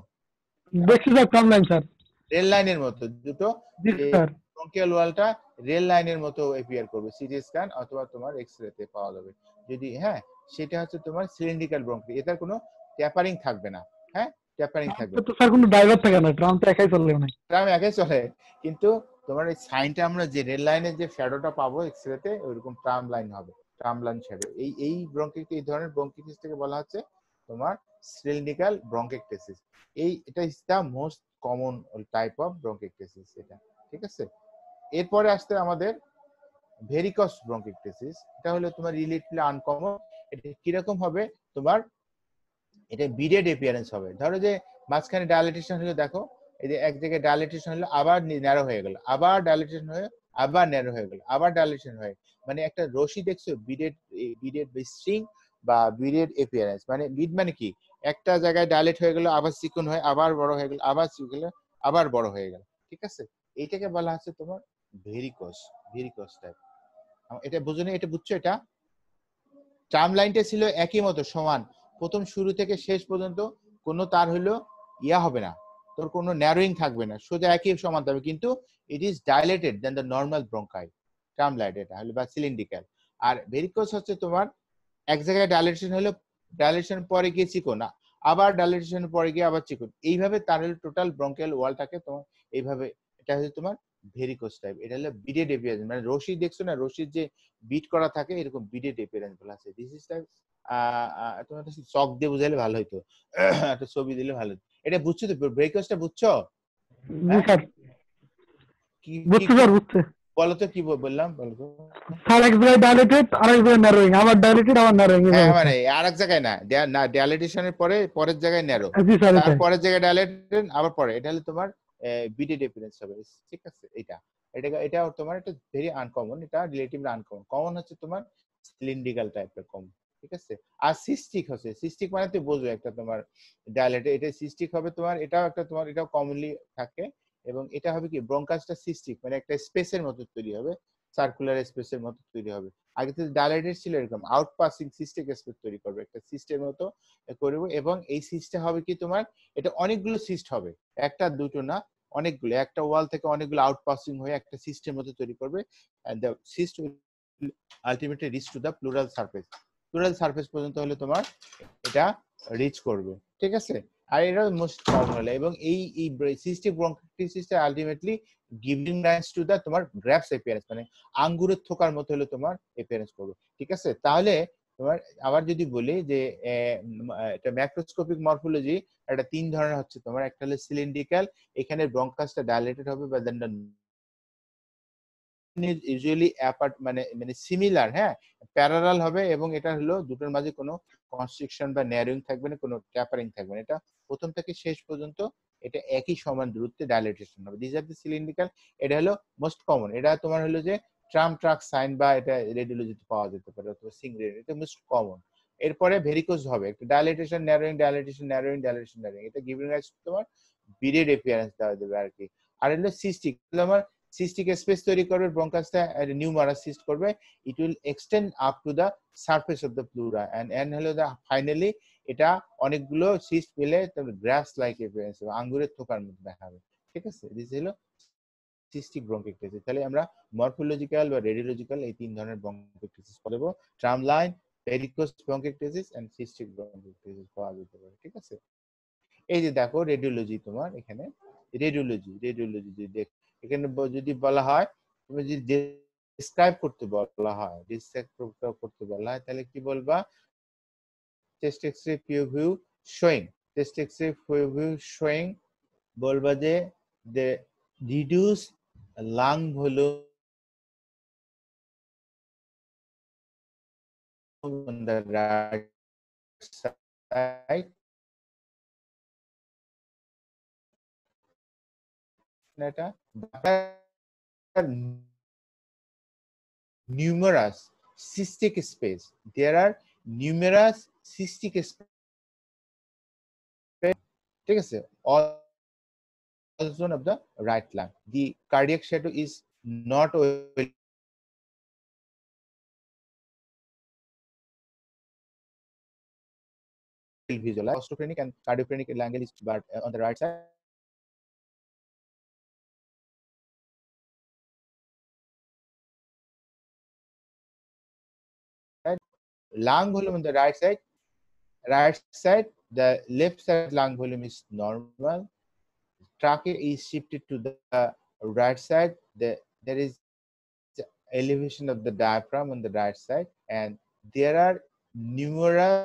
S3: দেখছি sir, tram line sir.
S1: Rail লাইনের মতো দুটো,
S3: জি স্যার।
S1: ব্রঙ্কিয়াল ওয়ালটা রেল লাইনের মতো এপিয়ার করবে সিটি স্ক্যান অথবা তোমার এক্স-রে তে পাওয়া যাবে যদি, হ্যাঁ সেটা হচ্ছে তোমার সিলিন্ড্রিক্যাল ব্রঙ্কিক, এটার কোনো ট্যাপারিং থাকবে না, হ্যাঁ ট্যাপারিং থাকবে না।
S3: তো স্যার কোনো ড্রাইভার থাকে না, ট্রাম তো একাই চলে অনেক।
S1: ট্রাম একাই চলে, কিন্তু তোমার এই সাইনটা আমরা যে রেল লাইনের যে শ্যাডোটা পাবো এক্স-রে তে, ওইরকম ট্রাম লাইন হবে, ট্রাম লাইন শ্যাডো। এই ব্রঙ্কিক, এই ধরনের ব্রঙ্কিটিস থেকে বলা হচ্ছে তোমার সিলিন্ড্রিক্যাল ব্রঙ্কিকটেসিস। এটা is the most common type of bronchiectasis এটা, ঠিক আছে। এরপরে আসতে আমাদের ভেরিকস ব্রঙ্কিকটেসিস। এটা হলো তোমার রিলেটিভলি আনকমন। এটা কিরকম হবে তোমার, এটা বিডেড এপিয়ারেন্স হবে। ধরো যে মাঝখানে ডায়ালিটেশন হলো, দেখো এই যে এক জায়গায় ডায়ালিটেশন হলো, আবার ন্যারো হয়ে গেল, আবার ডায়ালিটেশন হয়ে আবার ন্যারো হয়ে গেল, আবার ডায়ালিটেশন হয়ে, মানে একটা রশি দেখছো বিডেড, বিডেড স্ট্রিং বা বিডেড এপিয়ারেন্স। মানে বিড মানে কি, একটা জায়গায় ডায়ালেট হয়ে গেল, আবার চিকন হয়ে আবার বড় হয়ে গেল, আবার চিকন হয়ে আবার বড় হয়ে গেল, ঠিক আছে। এইটাকে বলা হচ্ছে তোমার ভেরিকোস, ভেরিকোস টাইপ। এটা বুঝো না? এটা বুঝছো? এটা ট্রাম লাইনটা ছিল একই মতো সমান, প্রথম শুরু থেকে শেষ পর্যন্ত কোনো তার হইলো ইয়া হবে না, তোর কোনো ন্যারোইং থাকবে না, সোজা একই সমান থাকবে, কিন্তু it is dilated than the normal bronchi. Tram light এটা হলো বা সিলিন্ড্রিক্যাল। আর ভেরিকোস হচ্ছে তোমার এক জায়গায় ডাইলেটেশন হলো, ডাইলেটেশন পরে গিয়ে চিকন, আবার ডাইলেটেশন পরে গিয়ে আবার চিকন, এইভাবে তার হলো টোটাল ব্রঙ্কিয়াল ওয়ালটাকে তোমার এইভাবে, এটা হচ্ছে তোমার ভেরিকোস টাইপ। এটা হলো বিডেড এপিয়ারেন্স, মানে রশি দেখছো না, রশির যে বিট করা থাকে, এরকম বিডেড এপিয়ারেন্স বলা আছে। দিস ইজ টাইপ, তোমার একটা চক দিয়ে বুঝাইলে ভালো হইতো, একটা ছবি দিলে ভালো হতো। এটা বুঝছো তো, ভেরিকোসটা বুঝছো?
S3: জি
S1: হ্যাঁ
S3: স্যার,
S1: কি কি
S3: বুঝছি
S1: কি
S3: স্যার, বুঝছে।
S1: বলো তো, কি বললাম বলো তো।
S3: স্যার এক জায়গায় ডাইলেটেড, আর এক জায়গায় ন্যারোইং, আবার ডাইলেটেড, আবার ন্যারোইং,
S1: হ্যাঁ
S3: এভাবে
S1: মানে
S3: স্যার।
S1: আর এক জায়গায় না, না ডায়ালিটেশনের পরে পরের জায়গায় ন্যারো,
S3: জি স্যার,
S1: তার
S3: এটাই।
S1: পরের জায়গায় ডায়ালিটেশন আবার পরে, এটা হলো তোমার বিডি ডিফারেন্স হবে, ঠিক আছে। এটা তোমার এটা ভেরি আনকমন, এটা রিলেটিভলি আনকমন। কমন হচ্ছে তোমার সিলিন্ড্রিক্যাল টাইপের কমন, ঠিক আছে। আর সিস্টিক হচ্ছে, সিস্টিক মানে তুই বোঝো একটা তোমার ডায়ালেটে, এটা সিস্টিক হবে তোমার, এটাও একটা তোমার, এটাও কমনলি থাকে। এবং এটা হবে কি, ব্রঙ্কাসটা সিস্টিক মানে একটা স্পেসের মতো তৈরি হবে, সার্কুলার স্পেসের মতো তৈরি হবে। আগে তো ডায়ালাইটেড ছিল এরকম আউটপাসিং সিস্টিক স্পেস তৈরি করবে, একটা সিস্টের মতো করবে। এবং এই সিস্টে হবে কি তোমার, এটা অনেকগুলো সিস্ট হবে, একটা দুটো না, অনেকগুলো, একটা ওয়াল থেকে অনেকগুলো আউটপাসিং হয়ে একটা সিস্টের মতো তৈরি করবে। And the cyst will ultimately reach to the pleural surface. Pleural surface পর্যন্ত হলে তোমার এটা রিচ করবে, ঠিক আছে। আর এটা মোস্ট কমন হলো, এবং এই সিস্টিক ব্রঙ্কিটিসিসটা ultimately giving rise to the তোমার গ্রাফস অ্যাপিয়ারেন্স, মানে আঙ্গুরের থোকার মতো হলে তোমার অ্যাপিয়ারেন্স করবে, ঠিক আছে। তাহলে তোমার আবার যদি বলি যে এটা ম্যাক্রোস্কোপিক মরফোলজি, এটা তিন ধরনের হচ্ছে তোমার, একটা হলো সিলিন্ড্রিক্যাল, এখানে ব্রঙ্কাসটা ডাইলেটেড হবে বা দেন ইউজুয়ালি অ্যাপার্ট মানে মানে সিমিলার, হ্যাঁ প্যারালাল হবে, এবং এটা হলো দুটোর মাঝে কোনো কনস্ট্রিকশন বা ন্যারোইং থাকবে না, কোনো ট্যাপারিং থাকবে না, এটা প্রথম থেকে শেষ পর্যন্ত এটা একই সমান দূরত্বে ডাইলেটেশন হবে। This are the cylindrical. এটা হলো মোস্ট কমন, এটা তোমার হলো যে ট্রাম ট্রাক সাইন বা এটা রেডিওলজিতে পাওয়া যেতে পারে, অথবা সিঙ্গেল, এটা মোস্ট কমন। এরপরে ভেরিকোজ হবে, একটা ডাইলেটেশন ন্যারোইং, ডাইলেটেশন ন্যারোইং, ডাইলেটেশন ন্যারোইং, এটা গিভিং রাইজ তোমার বিডেড অ্যাপিয়ারেন্স দেওয়া দেবে আর কি। আর হলো সিস্টিক, আমার সিস্টিক স্পেস তৈরি করবে, ব্রঙ্কাসটা নিউমারাস সিস্ট করবে, it will extend up to the surface of the pleura, and হলো দা ফাইনালি এটা অনেকগুলো সিস্ট পেলে গ্রাস লাইক অ্যাপিয়ারেন্স, আঙ্গুরের থোকার মতো দেখাবে, ঠিক আছে। দিস হলো সিস্টিক ব্রঙ্কিকটিসিস। তাহলে আমরা মরফোলজিক্যাল বা রেডিওলজিক্যাল এই তিন ধরনের ব্রঙ্কিকটিসিস পাবো, tram line, varicose bronchiectasis and cystic bronchiectasis পাওয়া যেতে পারে, ঠিক আছে। এই যে দেখো রেডিওলজি, তোমার এখানে রেডিওলজি যদি এখানে যদি বলা হয়, তুমি যদি ডিসক্রাইব করতে বলা হয়, ডিসক্রাইব করতে বলা হয়, তাহলে কি বলবা? চেস্ট এক্সরে, পিও view, showing chest x-ray preview showing বলবা যে the reduced lung volume on the right side এটা numerous cystic space. There are numerous cystic space. ঠিক আছে, all zone of the right lung. The cardiac shadow is not well visualized. Ostophrenic and cardiophrenic angle is but on the right side. Lung volume on the right side, the left side lung volume is normal. Trachea is shifted to the right side. There is elevation of the diaphragm on the right side, and there are numerous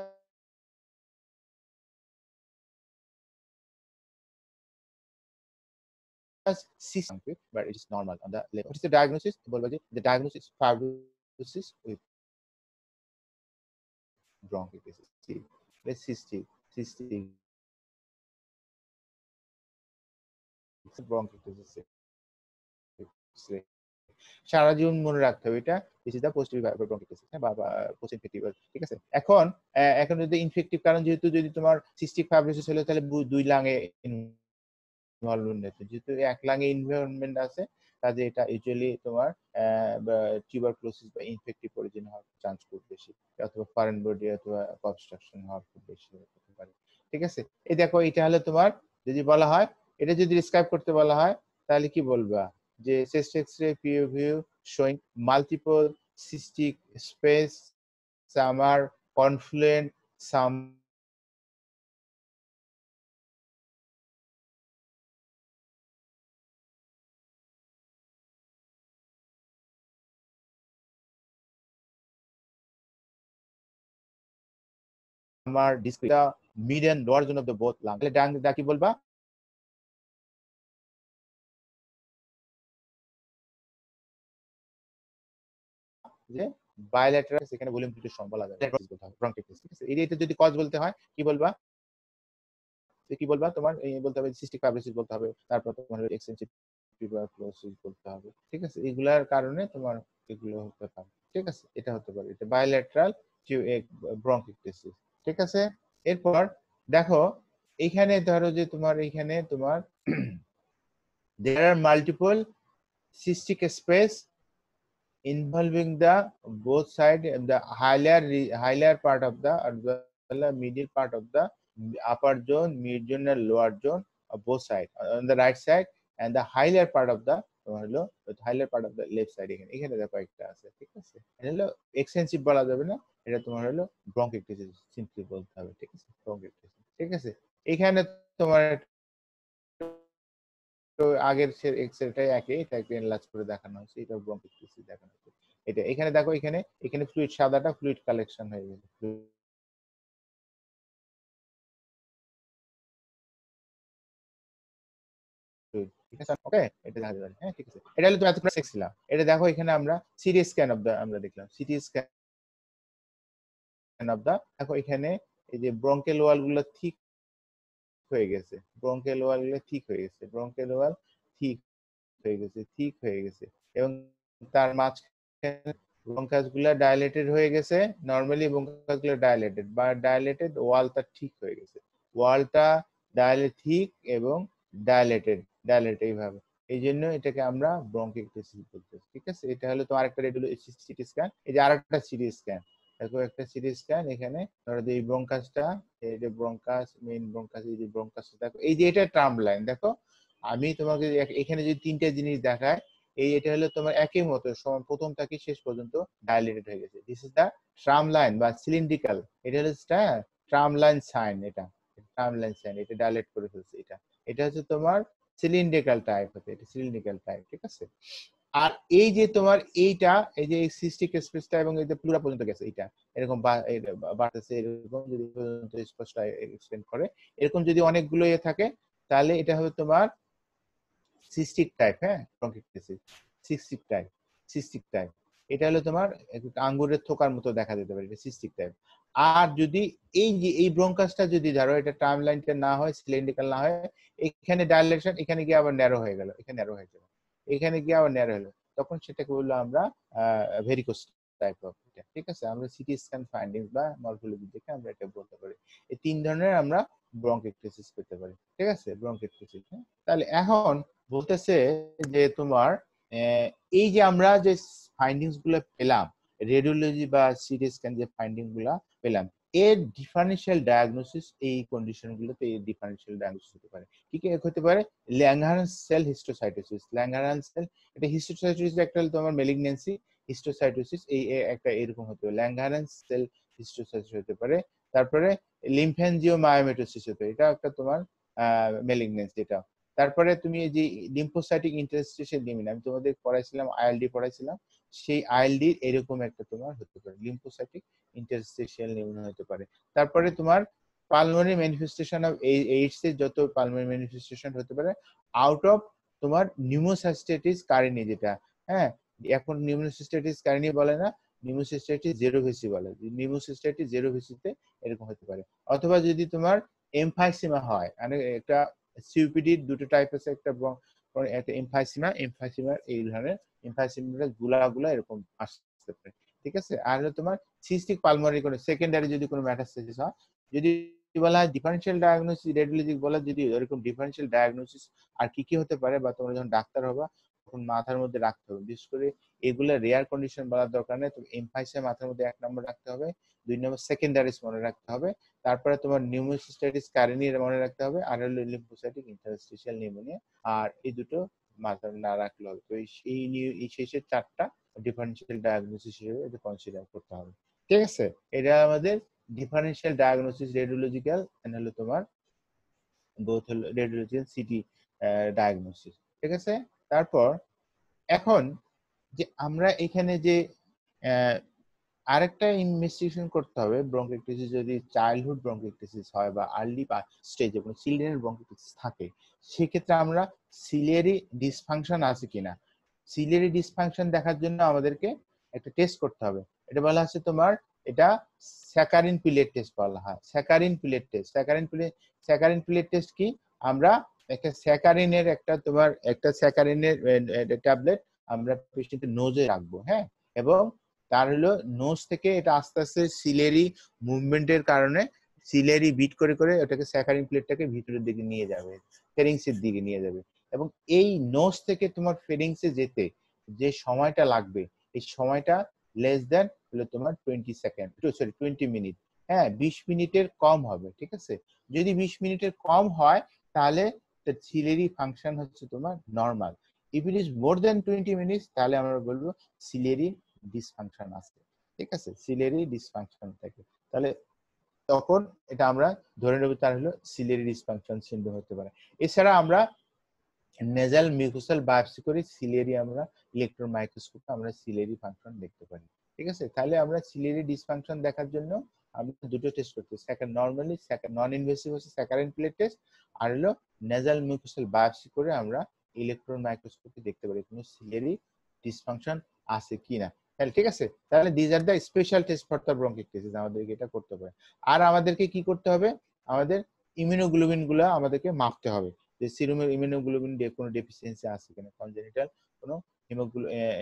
S1: system, but it is normal on the left. What is the diagnosis? The diagnosis is fibrosis with bronchitis. Let's cystic bronchitis. সারা জীবন মনে রাখতে হবে এটা this is দা পোস্টিভ ব্রঙ্কিটিস বা post infective, ঠিক আছে। এখন যদি infective কারণ যেহেতু যদি তোমার সিস্টিক ফাইব্রোসিস হলে তাহলে দুই লাঙে ইনভলভমেন্ট আছে, যেহেতু এক লাঙে ইনভলভমেন্ট আছে কাজে এটা ইউজুয়ালি তোমার টিউবারকুলোসিস বা ইনফেক্টিভ অরিজিন হওয়ার চান্স খুব বেশি, অথবা ফরেন বডি অথবা অবস্ট্রাকশন হওয়ার খুব বেশি হতে পারে, ঠিক আছে। এই দেখো এটা হলো তোমার, যদি বলা হয় এটা যদি ডিসক্রাইব করতে বলা হয় তাহলে কি বলবা যে chest x-ray preview showing multiple cystic space, some are confluent, some are discrete, the mid and lower zone of the both lung. তাহলে ডান কি বলবা যে বায়োল্যাটারাল, সেখানে ভলিউম ফ্লুইড বলা যাবে ব্রঙ্কিটিস, ঠিক আছে। এটা যদি কজ বলতে হয় কি বলবা, কি বলবা তোমার এই বলতে হবে সিস্টিক ফাইব্রোসিস বলতে হবে, তারপর তোমার এক্সটেনসিভ টিউবারকুলোসিস বলতে হবে, ঠিক আছে। এগুলার কারণে তোমার এগুলো হতে পারে, ঠিক আছে। এটা হতে পারে, এটা বায়োল্যাটারাল ব্রঙ্কিটিস, ঠিক আছে। এরপর দেখো এইখানে ধরো যে তোমার এইখানে তোমার there are multiple cystic space involving the both side, the higher part of the or the middle part of the upper zone, mid zone and lower zone of both side on the right side, and the higher part of the higher part of the left side এখানে দেখো একটা আছে, ঠিক আছে। এটা হলো এক্সটেনসিভ বলা যাবে না, এটা তোমার হলো ব্রঙ্কিটিস সিম্পলি বলতে হবে, ঠিক আছে, ব্রঙ্কিটিস, ঠিক আছে। এখানে তোমার তো আগের এক্সরেটাই একই, এটা একটু এনলার্জ করে দেখানো হয়েছে, এটা ব্রঙ্কিটিস দেখানো হয়েছে। এটা এখানে দেখো এখানে ফ্লুইড সাদাটা ফ্লুইড কালেকশন হয়ে গেছে, ঠিক আছে, ওকে। এটা দেখা যাবে, হ্যাঁ, ঠিক আছে। এটা হলো তো এতক্ষণ সেক্স ছিল। এটা দেখো এখানে আমরা সিটি স্ক্যান অফ দা আমরা দেখলাম, সিটি স্ক্যান অফ দা, দেখো এখানে এই যে ব্রঙ্কেল ওয়াল গুলো ঠিক হয়ে গেছে, ব্রঙ্কেল ওয়াল গুলো ঠিক হয়ে গেছে, ব্রঙ্কেল ওয়াল ঠিক হয়ে গেছে, ঠিক হয়ে গেছে, এবং তার মাঝখানে ব্রঙ্কাস গুলা ডাইলেটেড হয়ে গেছে, নরমালি ব্রঙ্কাস গুলো ডাইলেটেড বা ডাইলেটেড, ওয়ালটা ঠিক হয়ে গেছে, ওয়ালটা ঠিক এবং ডাইলেটেড এইভাবে, এই জন্য এটাকে আমরা ব্রঙ্কিটিস বলতেছি, ঠিক আছে। এটা হলো তো আরেকটা রেড হলো সিটি স্ক্যান, এই যে আরেকটা সিটি স্ক্যান, দেখো একটা সিটি স্ক্যান এখানে ধরো এই ব্রঙ্কাসটা, এই যে ব্রঙ্কাস, মেইন ব্রঙ্কাস, এই যে ব্রঙ্কাস, দেখো এই যে এটা ট্রাম লাইন, দেখো আমি তোমাকে এখানে যদি তিনটা জিনিস দেখায়, এটা হলো তোমার একই মতো প্রথম থেকে শেষ পর্যন্ত ডাইলেটেড হয়ে গেছে, this is the tram line বা সিলিন্ড্রিক্যাল, এটা হলো ট্রাম লাইন সাইন, এটা ট্রাম লাইন সাইন, এটা ডাইলেট করে ফেলছে, এটা হচ্ছে তোমার সিলিন্ড্রিক্যাল টাইপ হচ্ছে, এটা সিলিন্ড্রিক্যাল টাইপ, ঠিক আছে। আর এই যে তোমার এইটা, এই যে সিস্টিক স্পেসটা এবং এই যে প্লুরা পর্যন্ত গেছে, এইটা এরকম বাড়তেছে, এরকম যদি পর্যন্ত স্পষ্ট এক্সটেন্ড করে, এরকম যদি অনেকগুলো ইয়ে থাকে, তাহলে এটা হবে তোমার সিস্টিক টাইপ। হ্যাঁ, ব্রঙ্কিটিসিস সিস্টিক টাইপ, সিস্টিক টাইপ। এটা হলো তোমার আঙ্গুরের থোকার মতো দেখা যেতে পারে, এটা সিস্টিক টাইপ। আর যদি এই যে এই ব্রঙ্কাসটা যদি ধরো এটা টার্ম লাইনটা না হয়, সিলিন্ড্রিক্যাল না হয়, এখানে ডাইলেশন, এখানে গিয়ে আবার ন্যারো হয়ে গেল, এখানে ন্যারো হয়ে গেল, এখানে গিয়ে আবার ন্যারো হলো, তখন সেটাকে বললো আমরা ভেরিকোস টাইপ অফ। ঠিক আছে, আমরা সিটি স্ক্যান ফাইন্ডিংস বা মরফোলজি দেখে আমরা এটা বলতে পারি এই তিন ধরনের আমরা ব্রঙ্কিটিসিস পেতে পারি। ঠিক আছে, ব্রঙ্কিটিসিস। তাহলে এখন বলতেছে যে তোমার এই যে আমরা যে ফাইন্ডিংস গুলো পেলাম, রেডিওলজি বা সিটি স্ক্যান যে ফাইন্ডিং গুলা পেলাম, এর ডিফারেন্সিয়াল ডায়াগনোসিস এই কন্ডিশন গুলোতে এই ডিফারেন্সিয়াল ডায়াগনোসিস হতে পারে। কি কি হতে পারে? ল্যাঙ্গারহান্স সেল হিস্টোসাইটোসিস। ল্যাঙ্গারহান্স সেল, এটা হিস্টোসাইটোসিস একটা তোমার মেলিগন্যান্সি, হিস্টোসাইটোসিস এই একটা এরকম হতে পারে, ল্যাঙ্গারহান্স সেল হিস্টোসাইটোসিস হতে পারে। তারপরে লিম্ফ্যানজিওমায়োমেটোসিস হতে, এটা একটা তোমার মেলিগন্যান্সি এটা। তারপরে তুমি এই যে লিম্ফোসাইটিক ইন্টারস্টিশিয়াল লিউমিন, আমি তোমাদের পড়াইছিলাম, আইএলডি পড়াইছিলাম, সেই আইএলডি এরকম একটা তোমার হতে পারে, লিম্ফোসাইটিক ইন্টারস্টিশিয়াল লিউমিন হতে পারে। তারপরে তোমার পালমোনারি ম্যানিফেস্টেশন অফ এইডস এর যত পালমোনারি ম্যানিফেস্টেশন হতে পারে আউট অফ তোমার নিউমোসাইস্টেটিস কারিনি, যেটা হ্যাঁ এখন নিউমোসাইস্টেটিস কারিনি বলে না, নিউমোসাইস্টেটিস জেরোভেসি বলে, নিউমোসাইস্টেটিস জেরোভেসিতে এরকম হতে পারে। অথবা যদি তোমার এমফাইসিমা হয়, মানে একটা সিউপিডি দুটো টাইপ আছে, একটা এমফাইসিমা, এমফাইসিমার এই ধরনের এমফাইসিমার গুলা এরকম আসতে পারে। ঠিক আছে, আর হলো তোমার সিস্টিক পালমোনারি কোনো সেকেন্ডারি যদি কোনো মেটাস্টেসিস হয়, যদি বলা হয় ডিফারেন্সিয়াল ডায়াগনোসিস, রেডিওলজি বলা যদি এরকম ডিফারেন্সিয়াল ডায়াগনোসিস আর কি কি হতে পারে, বা তোমরা যখন ডাক্তার হবা তখন মাথার মধ্যে রাখতে হবে, বিশেষ করে এগুলা রেয়ার কন্ডিশন বলার দরকার নেই, তো এমফাইসিমা মাথার মধ্যে 1 নম্বর রাখতে হবে, 2 নম্বর সেকেন্ডারিস মনে রাখতে হবে, তারপরে তোমার নিউমোসাইস্টিস কারিনি মনে রাখতে হবে, আর হলো লিম্ফোসাইটিক ইন্টারস্টিশিয়াল নিউমোনিয়া, আর এই দুটো মাথায় না রাখলে হবে। তো এই শেষের 4টা ডিফারেন্সিয়াল ডায়াগনোসিস হিসেবে এটা কনসিডার করতে হবে। ঠিক আছে, এটা আমাদের ডিফারেন্সিয়াল ডায়াগনোসিস রেডিওলজিক্যাল এন্ড হলো তোমার বোথ হলো রেডিওলজিক্যাল সিটি ডায়াগনোসিস। ঠিক আছে, তারপর এখন যে আমরা এখানে যে আরেকটা ইনভেস্টিগেশন করতে হবে, ব্রঙ্কিটিসিস যদি চাইল্ডহুড ব্রঙ্কিটিসিস হয় বা আর্লি স্টেজে কোনো চিলড্রেনের ব্রঙ্কিটিসিস থাকে, সেক্ষেত্রে আমরা সিলিয়ারি ডিসফাংশন আছে কিনা, সিলিয়ারি ডিসফাংশন দেখার জন্য আমাদেরকে একটা টেস্ট করতে হবে, এটা বলা আছে তোমার, এটা স্যাকারিন পিলেট টেস্ট বলা হয়, saccharin pellet test. Saccharin pellet test কি? আমরা একটা স্যাকারিনের একটা তোমার একটা স্যাকারিনের ট্যাবলেট আমরা পেশেন্টের নোজে রাখবো, হ্যাঁ, এবং তার হলো নোজ থেকে এটা আস্তে আস্তে সিলেরি মুভমেন্টের কারণে সিলেরি বিট করে করে ওটাকে স্যাকারিন প্লেটটাকে ভিতরের দিকে নিয়ে যাবে, ফেরিংসের দিকে নিয়ে যাবে, এবং এই নোজ থেকে তোমার ফেরিংসে যেতে যে সময়টা লাগবে, এই সময়টা লেস দেন হলো তোমার 20 সেকেন্ড, সরি 20 মিনিট, হ্যাঁ 20 মিনিটের কম হবে। ঠিক আছে, যদি 20 মিনিটের কম হয় তাহলে সিলেরি ফাংশন হচ্ছে তোমার normal, if it is more than 20 minutes তাহলে আমরা বলবো সিলেরি ডিসফাংশন আছে। ঠিক আছে, সিলিয়ারি ডিসফাংশন থাকে, তাহলে তখন এটা আমরা ধরে নেব তার হলো সিলিয়ারি ডিসফাংশন সিনড্রোম হতে পারে। এছাড়া আমরা নেজাল মিউকোসাল বায়োপসি করে সিলিয়ারি আমরা ইলেকট্রন মাইক্রোস্কোপে আমরা সিলিয়ারি ফাংশন দেখতে পারি। ঠিক আছে, তাহলে আমরা সিলিয়ারি ডিসফাংশন দেখার জন্য আমরা দুটো টেস্ট করতে, নরমালি নন ইনভেসিভ হচ্ছে স্যাকারিন প্লেট টেস্ট, আর হলো নেজাল মিউকোসাল বায়োপসি করে আমরা ইলেকট্রন মাইক্রোস্কোপে দেখতে পারি কোনো সিলিয়ারি ডিসফাংশন আছে কিনা। তাহলে ঠিক আছে, তাহলে these are the special test for the bronchiectasis, আমাদেরকে এটা করতে হবে। আর আমাদেরকে কি করতে হবে, আমাদের ইমিউনোগ্লোবিন গুলো আমাদেরকে মাপতে হবে, যে সিরুমের ইমিউনোগ্লোবিন কোনো ডেফিসিয়েন্সি আছে কিনা, কনজেনিটাল কোনো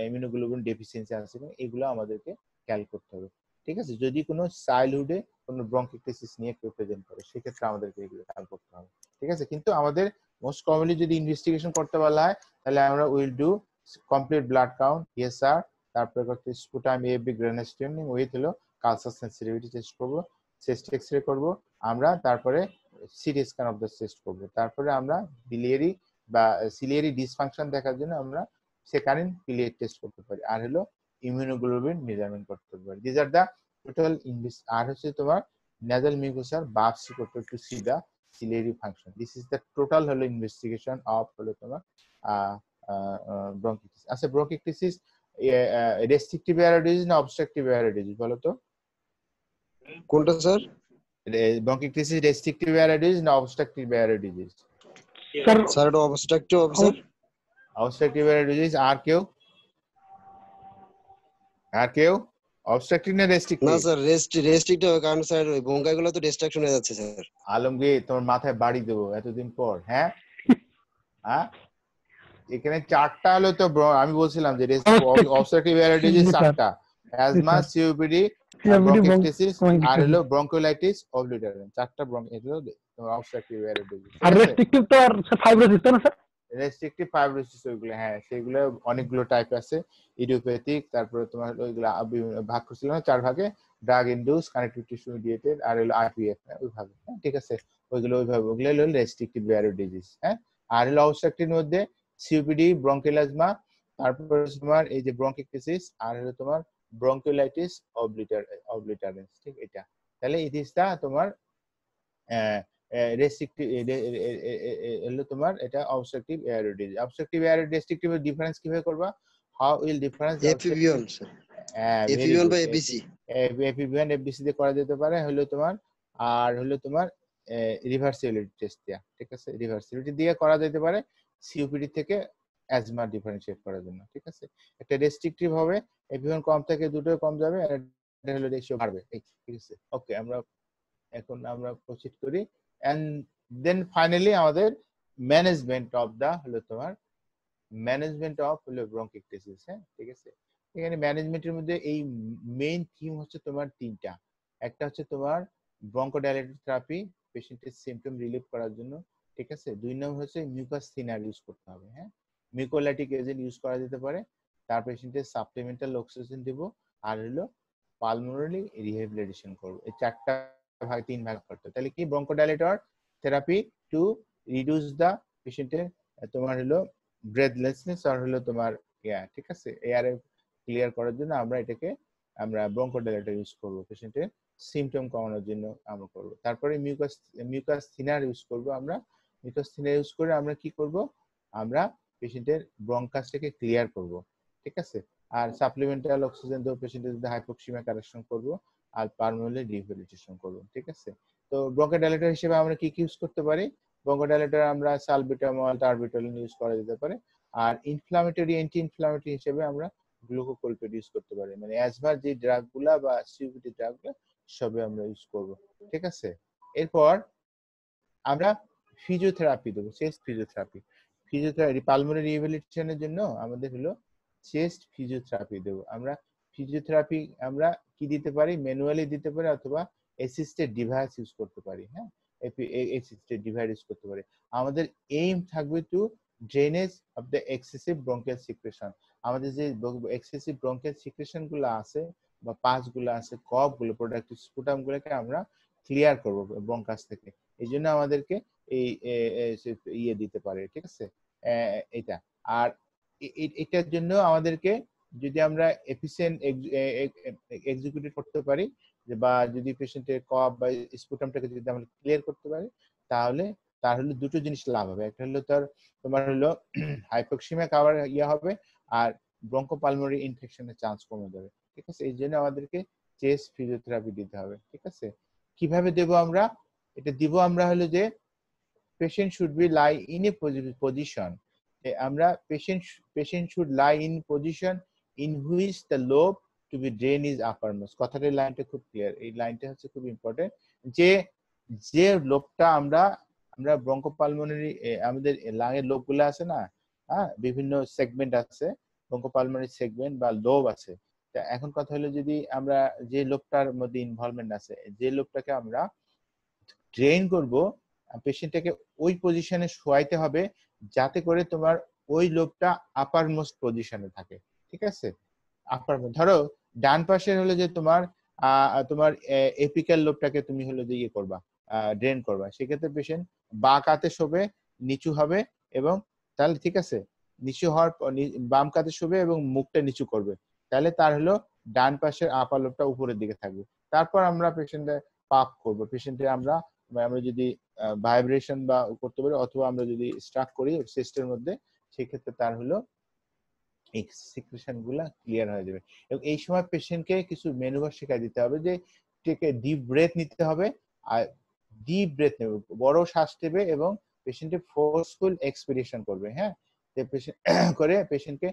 S1: ইমিউনোগ্লোবিন ডেফিসিয়েন্সি আছে কিনা, এগুলো আমাদেরকে খেয়াল করতে হবে। ঠিক আছে, যদি কোনো চাইল্ডহুডে কোনো ব্রঙ্কিটিসিস নিয়ে কেউ প্রেজেন্ট করে সেক্ষেত্রে আমাদেরকে এগুলো খেয়াল করতে হবে। ঠিক আছে, কিন্তু আমাদের মোস্ট কমনলি যদি ইনভেস্টিগেশন করতে বলা হয় তাহলে আমরা will do complete blood count, ESR, তারপরে করতে sputum AB gram staining with হলো কালচার সেন্সিটিভিটি টেস্ট করব, চেস্ট এক্সরে করব আমরা, তারপরে CT scan of the chest করব, তারপরে আমরা বিলিয়ারি বা সিলিয়ারি ডিসফাংশন দেখার জন্য আমরা স্যাকারিন পিলেট টেস্ট করতে পারি, আর হলো ইমিউনোগ্লোবিন মেজারমেন্ট করতে পারি। দিস আর দা টোটাল আর হচ্ছে তোমার nasal mucosal biopsy করতে to see the ciliary function. This is the total হলো ইনভেস্টিগেশন অফ হলো তোমার ব্রঙ্কিটিস। আচ্ছা, ব্রঙ্কিটিস রেস্ট্রিকটিভ এয়ার ডিজিজ না অবস্ট্রাকটিভ এয়ার ডিজিজ বলো তো?
S2: কোনটা sir?
S1: Bronchitis restrictive air disease না obstructive air disease?
S3: Sir
S2: sir এটা obstructive officer.
S1: Obstructive air disease. আর কেউ? আর কেউ? অবস্ট্রাকটিভ না
S2: না
S1: রেস্ট্রিকটিভ?
S2: স্যার রেস্ট্রিক্ট হবে, কারণ স্যার ওই বঙ্কাগুলো তো ডিস্ট্রাকশন হয়ে যাচ্ছে স্যার।
S1: আলমগীর, তোমার মাথায় বাড়ি দেবো এতদিন পর। হ্যাঁ হ্যাঁ, এখানে চারটা হলো তো আমি বলছিলাম যে অবস্ট্রাকটিভ এয়ার ডিজিজ চারটা: অ্যাজমা, সিওপিডি, ব্রঙ্কিটিস আর হলো ব্রঙ্কিওলাইটিস অবলিটারেন্স। চারটা এগুলো তোমার অবস্ট্রাকটিভ এয়ার ডিজিজ।
S3: আর রেস্ট্রিকটিভ তো আর ফাইব্রোসিস তাই না স্যার?
S1: রেস্ট্রিকটিভ ফাইব্রোসিস ওইগুলো, হ্যাঁ সেগুলো অনেকগুলো টাইপ আছে। ইডিওপ্যাথিক, তারপরে তোমার ওইগুলো ভাগ করছিলাম চার ভাগে: drug induce, connective tissue mediated, আর হলো আইপিএফ, ওইভাবে। হ্যাঁ ঠিক আছে, ওইগুলো ওইভাবে, ওগুলো হলো রেস্ট্রিকটিভ এয়ার ডিজিজ। হ্যাঁ, আর হলো অবস্ট্রাকটিভ মধ্যে সিওপিডি, ব্রঙ্কিওলাজমা, তারপর তোমার এই যে ব্রঙ্কিটিস, আর হলো তোমার ব্রঙ্কিওলাইটিস অবলিটারেন্স। ঠিক, এটা তাহলে ইতিসটা তোমার রেস্ট্রিকটিভ হলো তোমার এটা obstructive air disease. Obstructive air restrictive difference কিভাবে করবা? How will difference
S2: APVN sir,
S1: very
S2: APVN
S1: good.
S2: বা এবিসি।
S1: এপিভিএন এফবিসি দিয়ে করা যেতে পারে। হলো তোমার, আর হলো তোমার রিভার্সিবিলিটি টেস্ট দিয়া, ঠিক আছে, রিভার্সিবিলিটি দিয়ে করা যেতে পারে সিওপিডি থেকে অ্যাজমা ডিফারেন্সিয়েট করার জন্য। ঠিক আছে, একটা রেস্ট্রিকটিভ হবে, এপিভিএন কম থেকে দুটোই কম যাবে, আর এটা হলো রেশিও বাড়বে। ঠিক আছে, ওকে, আমরা এখন আমরা প্রসিড করি। এন্ড দেন ফাইনালি আমাদের ম্যানেজমেন্ট অফ দা হলো তোমার ম্যানেজমেন্ট অফ হলো ব্রঙ্কিটিস। হ্যাঁ ঠিক আছে, এখানে ম্যানেজমেন্টের মধ্যে এই মেইন থিম হচ্ছে তোমার তিনটা। একটা হচ্ছে তোমার ব্রঙ্কোডাইলেটর থেরাপি, পেশেন্টের সিম্পটম রিলিভ করার জন্য। ঠিক আছে, দুই নম্বর হচ্ছে মিউকাস থিনার ইউজ করতে হবে। হ্যাঁ, মিউকোলাইটিক এজেন্ট ইউজ করা যেতে পারে, তার পেশেন্টের সাপ্লিমেন্টাল অক্সিজেন দেব, আর হলো পালমোনারি রিহ্যাবিলিটেশন করব। এই চারটা ভাগ, তিন ভাগ করতে। তাহলে কি, ব্রঙ্কোডাইলেটর থেরাপি টু রিডিউস দা পেশেন্টের তোমার হলো ব্রেথলেসনেস, আর হলো তোমার ঠিক আছে, এয়ারে ক্লিয়ার করার জন্য আমরা এটাকে আমরা ব্রঙ্কোডাইলেটর ইউজ করব, পেশেন্টের সিম্পটম কমানোর জন্য আমরা করব। তারপরে মিউকাস থিনার ইউজ করব আমরা। মিউকাস থিনার ইউজ করে আমরা কি করব, আমরা পেশেন্টের ব্রঙ্কাসটাকে ক্লিয়ার করব। ঠিক আছে, আর সাপ্লিমেন্টাল অক্সিজেন দেব, পেশেন্টের যদি হাইপোক্সিমিয়া কারেকশন করব, আর পালমোনারি রিহ্যাবিলিটেশন করব। ঠিক আছে, তো ব্রঙ্কোডাইলেটর হিসেবে আমরা কি কি ইউজ করতে পারি? ব্রঙ্কোডাইলেটর আমরা সালবিটামল, টার্বিটালিন ইউজ করা যেতে পারে। আর ইনফ্লামেটরি, অ্যান্টি ইনফ্লামেটরি হিসেবে আমরা গ্লুকোকর্টিকয়েড ইউজ করতে পারি, মানে অ্যাজমার যে ড্রাগগুলা বা সিওপিডি ড্রাগগুলা সবে আমরা ইউজ করব। ঠিক আছে, এরপর আমরা ফিজিওথেরাপি দেবো, চেস্ট ফিজিওথেরাপি পালমোনারি রিহ্যাবিলিটেশনের জন্য আমাদের হলো চেস্ট ফিজিওথেরাপি দেবো আমরা। ফিজিওথেরাপি আমরা কি দিতে পারি? ম্যানুয়ালি দিতে পারি, অথবা অ্যাসিস্টেড ডিভাইস ইউজ করতে পারি। হ্যাঁ, অ্যাসিস্টেড ডিভাইস ইউজ করতে পারি। আমাদের এইম থাকবে to drainage of the excessive bronchial secretion. আমাদের যে এক্সেসিভ ব্রঙ্কিয়াল সিক্রেশন গুলো আছে বা পাস গুলো আছে, কফ গুলো, প্রোডাক্টিভ স্পুটাম গুলোকে আমরা ক্লিয়ার করবো ব্রঙ্কাস থেকে। এই জন্য আমাদেরকে এই ইয়ে দিতে পারে। ঠিক আছে, এটা। আর এটার জন্য আমাদেরকে যদি আমরা এফিসিয়েন্ট এক্সিকিউট করতে পারি, বা যদি পেশেন্টের কফ বা স্পুটামটাকে যদি আমরা ক্লিয়ার করতে পারি, তাহলে তার হলো দুটো জিনিস লাভ হবে। একটা হলো তোমার হলো হাইপোক্সিমিয়া কভার হবে, আর ব্রঙ্কোপালমোনারি ইনফেকশনের চান্স কমে যাবে। ঠিক আছে, এই জন্য আমাদেরকে চেস্ট ফিজিওথেরাপি দিতে হবে। ঠিক আছে, কিভাবে দেব আমরা? এটা দিব আমরা হলো যে patient should be lie in a position, আমরা patient should lie in position in which the lobe to be drained is uppermost। কথাটার লাইনটা খুব ক্লিয়ার, এই লাইনটা হচ্ছে খুব ইম্পর্টেন্ট, যে লোবটা আমরা ব্রঙ্কোপালমোনারি, আমাদের লাংয়ের লোবগুলো আছে না, হ্যাঁ, বিভিন্ন সেগমেন্ট আছে, ব্রঙ্কোপালমোনারি সেগমেন্ট বা লোব আছে। এখন কথা হলো, যদি আমরা যে লোবটার মধ্যে ইনভলভমেন্ট আছে, যে লোবটাকে আমরা ড্রেন করব, পেশেন্টটাকে ওই পজিশনে শোয়াইতে হবে যাতে করে তোমার ওই লোবটা আপার মোস্ট পজিশনে থাকে। ঠিক আছে, আপার, ধরো ডান পাশের হলো যে তোমার এপিক্যাল লোবটাকে তুমি হলো যে ইয়ে করবা, ড্রেন করবা, সেক্ষেত্রে পেশেন্ট বা কাতে শোবে, নিচু হবে, এবং তাহলে ঠিক আছে, নিচু হওয়ার বাম কাতে শোবে এবং মুখটা নিচু করবে, তাহলে তার হলো ডান পাশের আপার লোবটা উপরের দিকে থাকবে। তারপর আমরা পেশেন্টের পাপ করবো, পেশেন্টের আমরা যদি ভাইব্রেশন বা করতে পারি, অথবা আমরা যদি স্ট্রাক করি চেস্টের মধ্যে, সেই ক্ষেত্রে তার হলো এই সিক্রেশন গুলা ক্লিয়ার হয়ে যাবে। এবং এই সময় পেশেন্টকে কিছু ম্যানুভার শেখাই দিতে হবে যে টেকে ডিপ ব্রেথ নিতে হবে, আর ডিপ ব্রেথ নেবে, বড় শ্বাস নেবে এবং পেশেন্টে ফোর্সফুল এক্সপিরেশন করবে। হ্যাঁ, যে পেশেন্ট করে পেশেন্টকে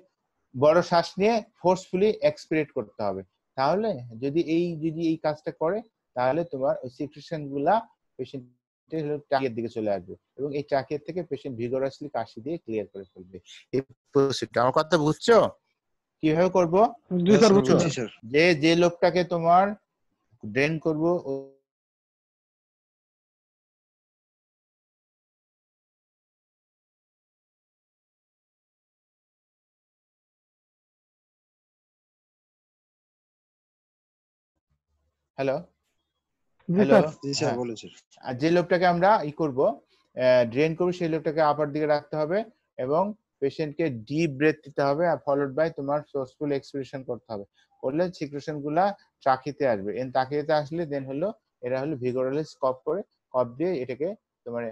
S1: বড় শ্বাস নিয়ে ফোর্সফুলি এক্সপিরেট করতে হবে। তাহলে যদি এই কাজটা করে তাহলে তোমার ওই সিক্রেশন গুলা পেশেন্টের ট্রাকের দিকে চলে আসবে এবং এই ট্রাকের থেকে পেশেন্ট ভিগোরাসলি কাশি দিয়ে ক্লিয়ার করে ফেলবে। এই প্রসিডিউর, আমার কথা বুঝছো কিভাবে করব?
S3: জি স্যার
S1: বুঝছো
S2: বুঝছি স্যার।
S1: যে লোকটাকে তোমার ড্রেন করব হ্যালো
S3: জি
S1: হ্যালো
S3: স্যার
S2: জি স্যার,
S1: হ্যাঁ,
S2: বলুন স্যার।
S1: আর যে লোকটাকে আমরা করব ড্রেন করব সেই লোকটাকে আপার দিকে রাখতে হবে এবং পেশেন্টকে ডিপ ব্রেথ দিতে হবে আর ফলোড বাই তোমার ফোর্সফুল এক্সপিরেশন করতে হবে। করলে সিক্রেশন গুলা ট্রাকিতে আসবে, এন ট্রাকিতে আসলে দেন হলো এরা হলো ভিগোরালি স্কপ করে কপ দিয়ে এটাকে তোমার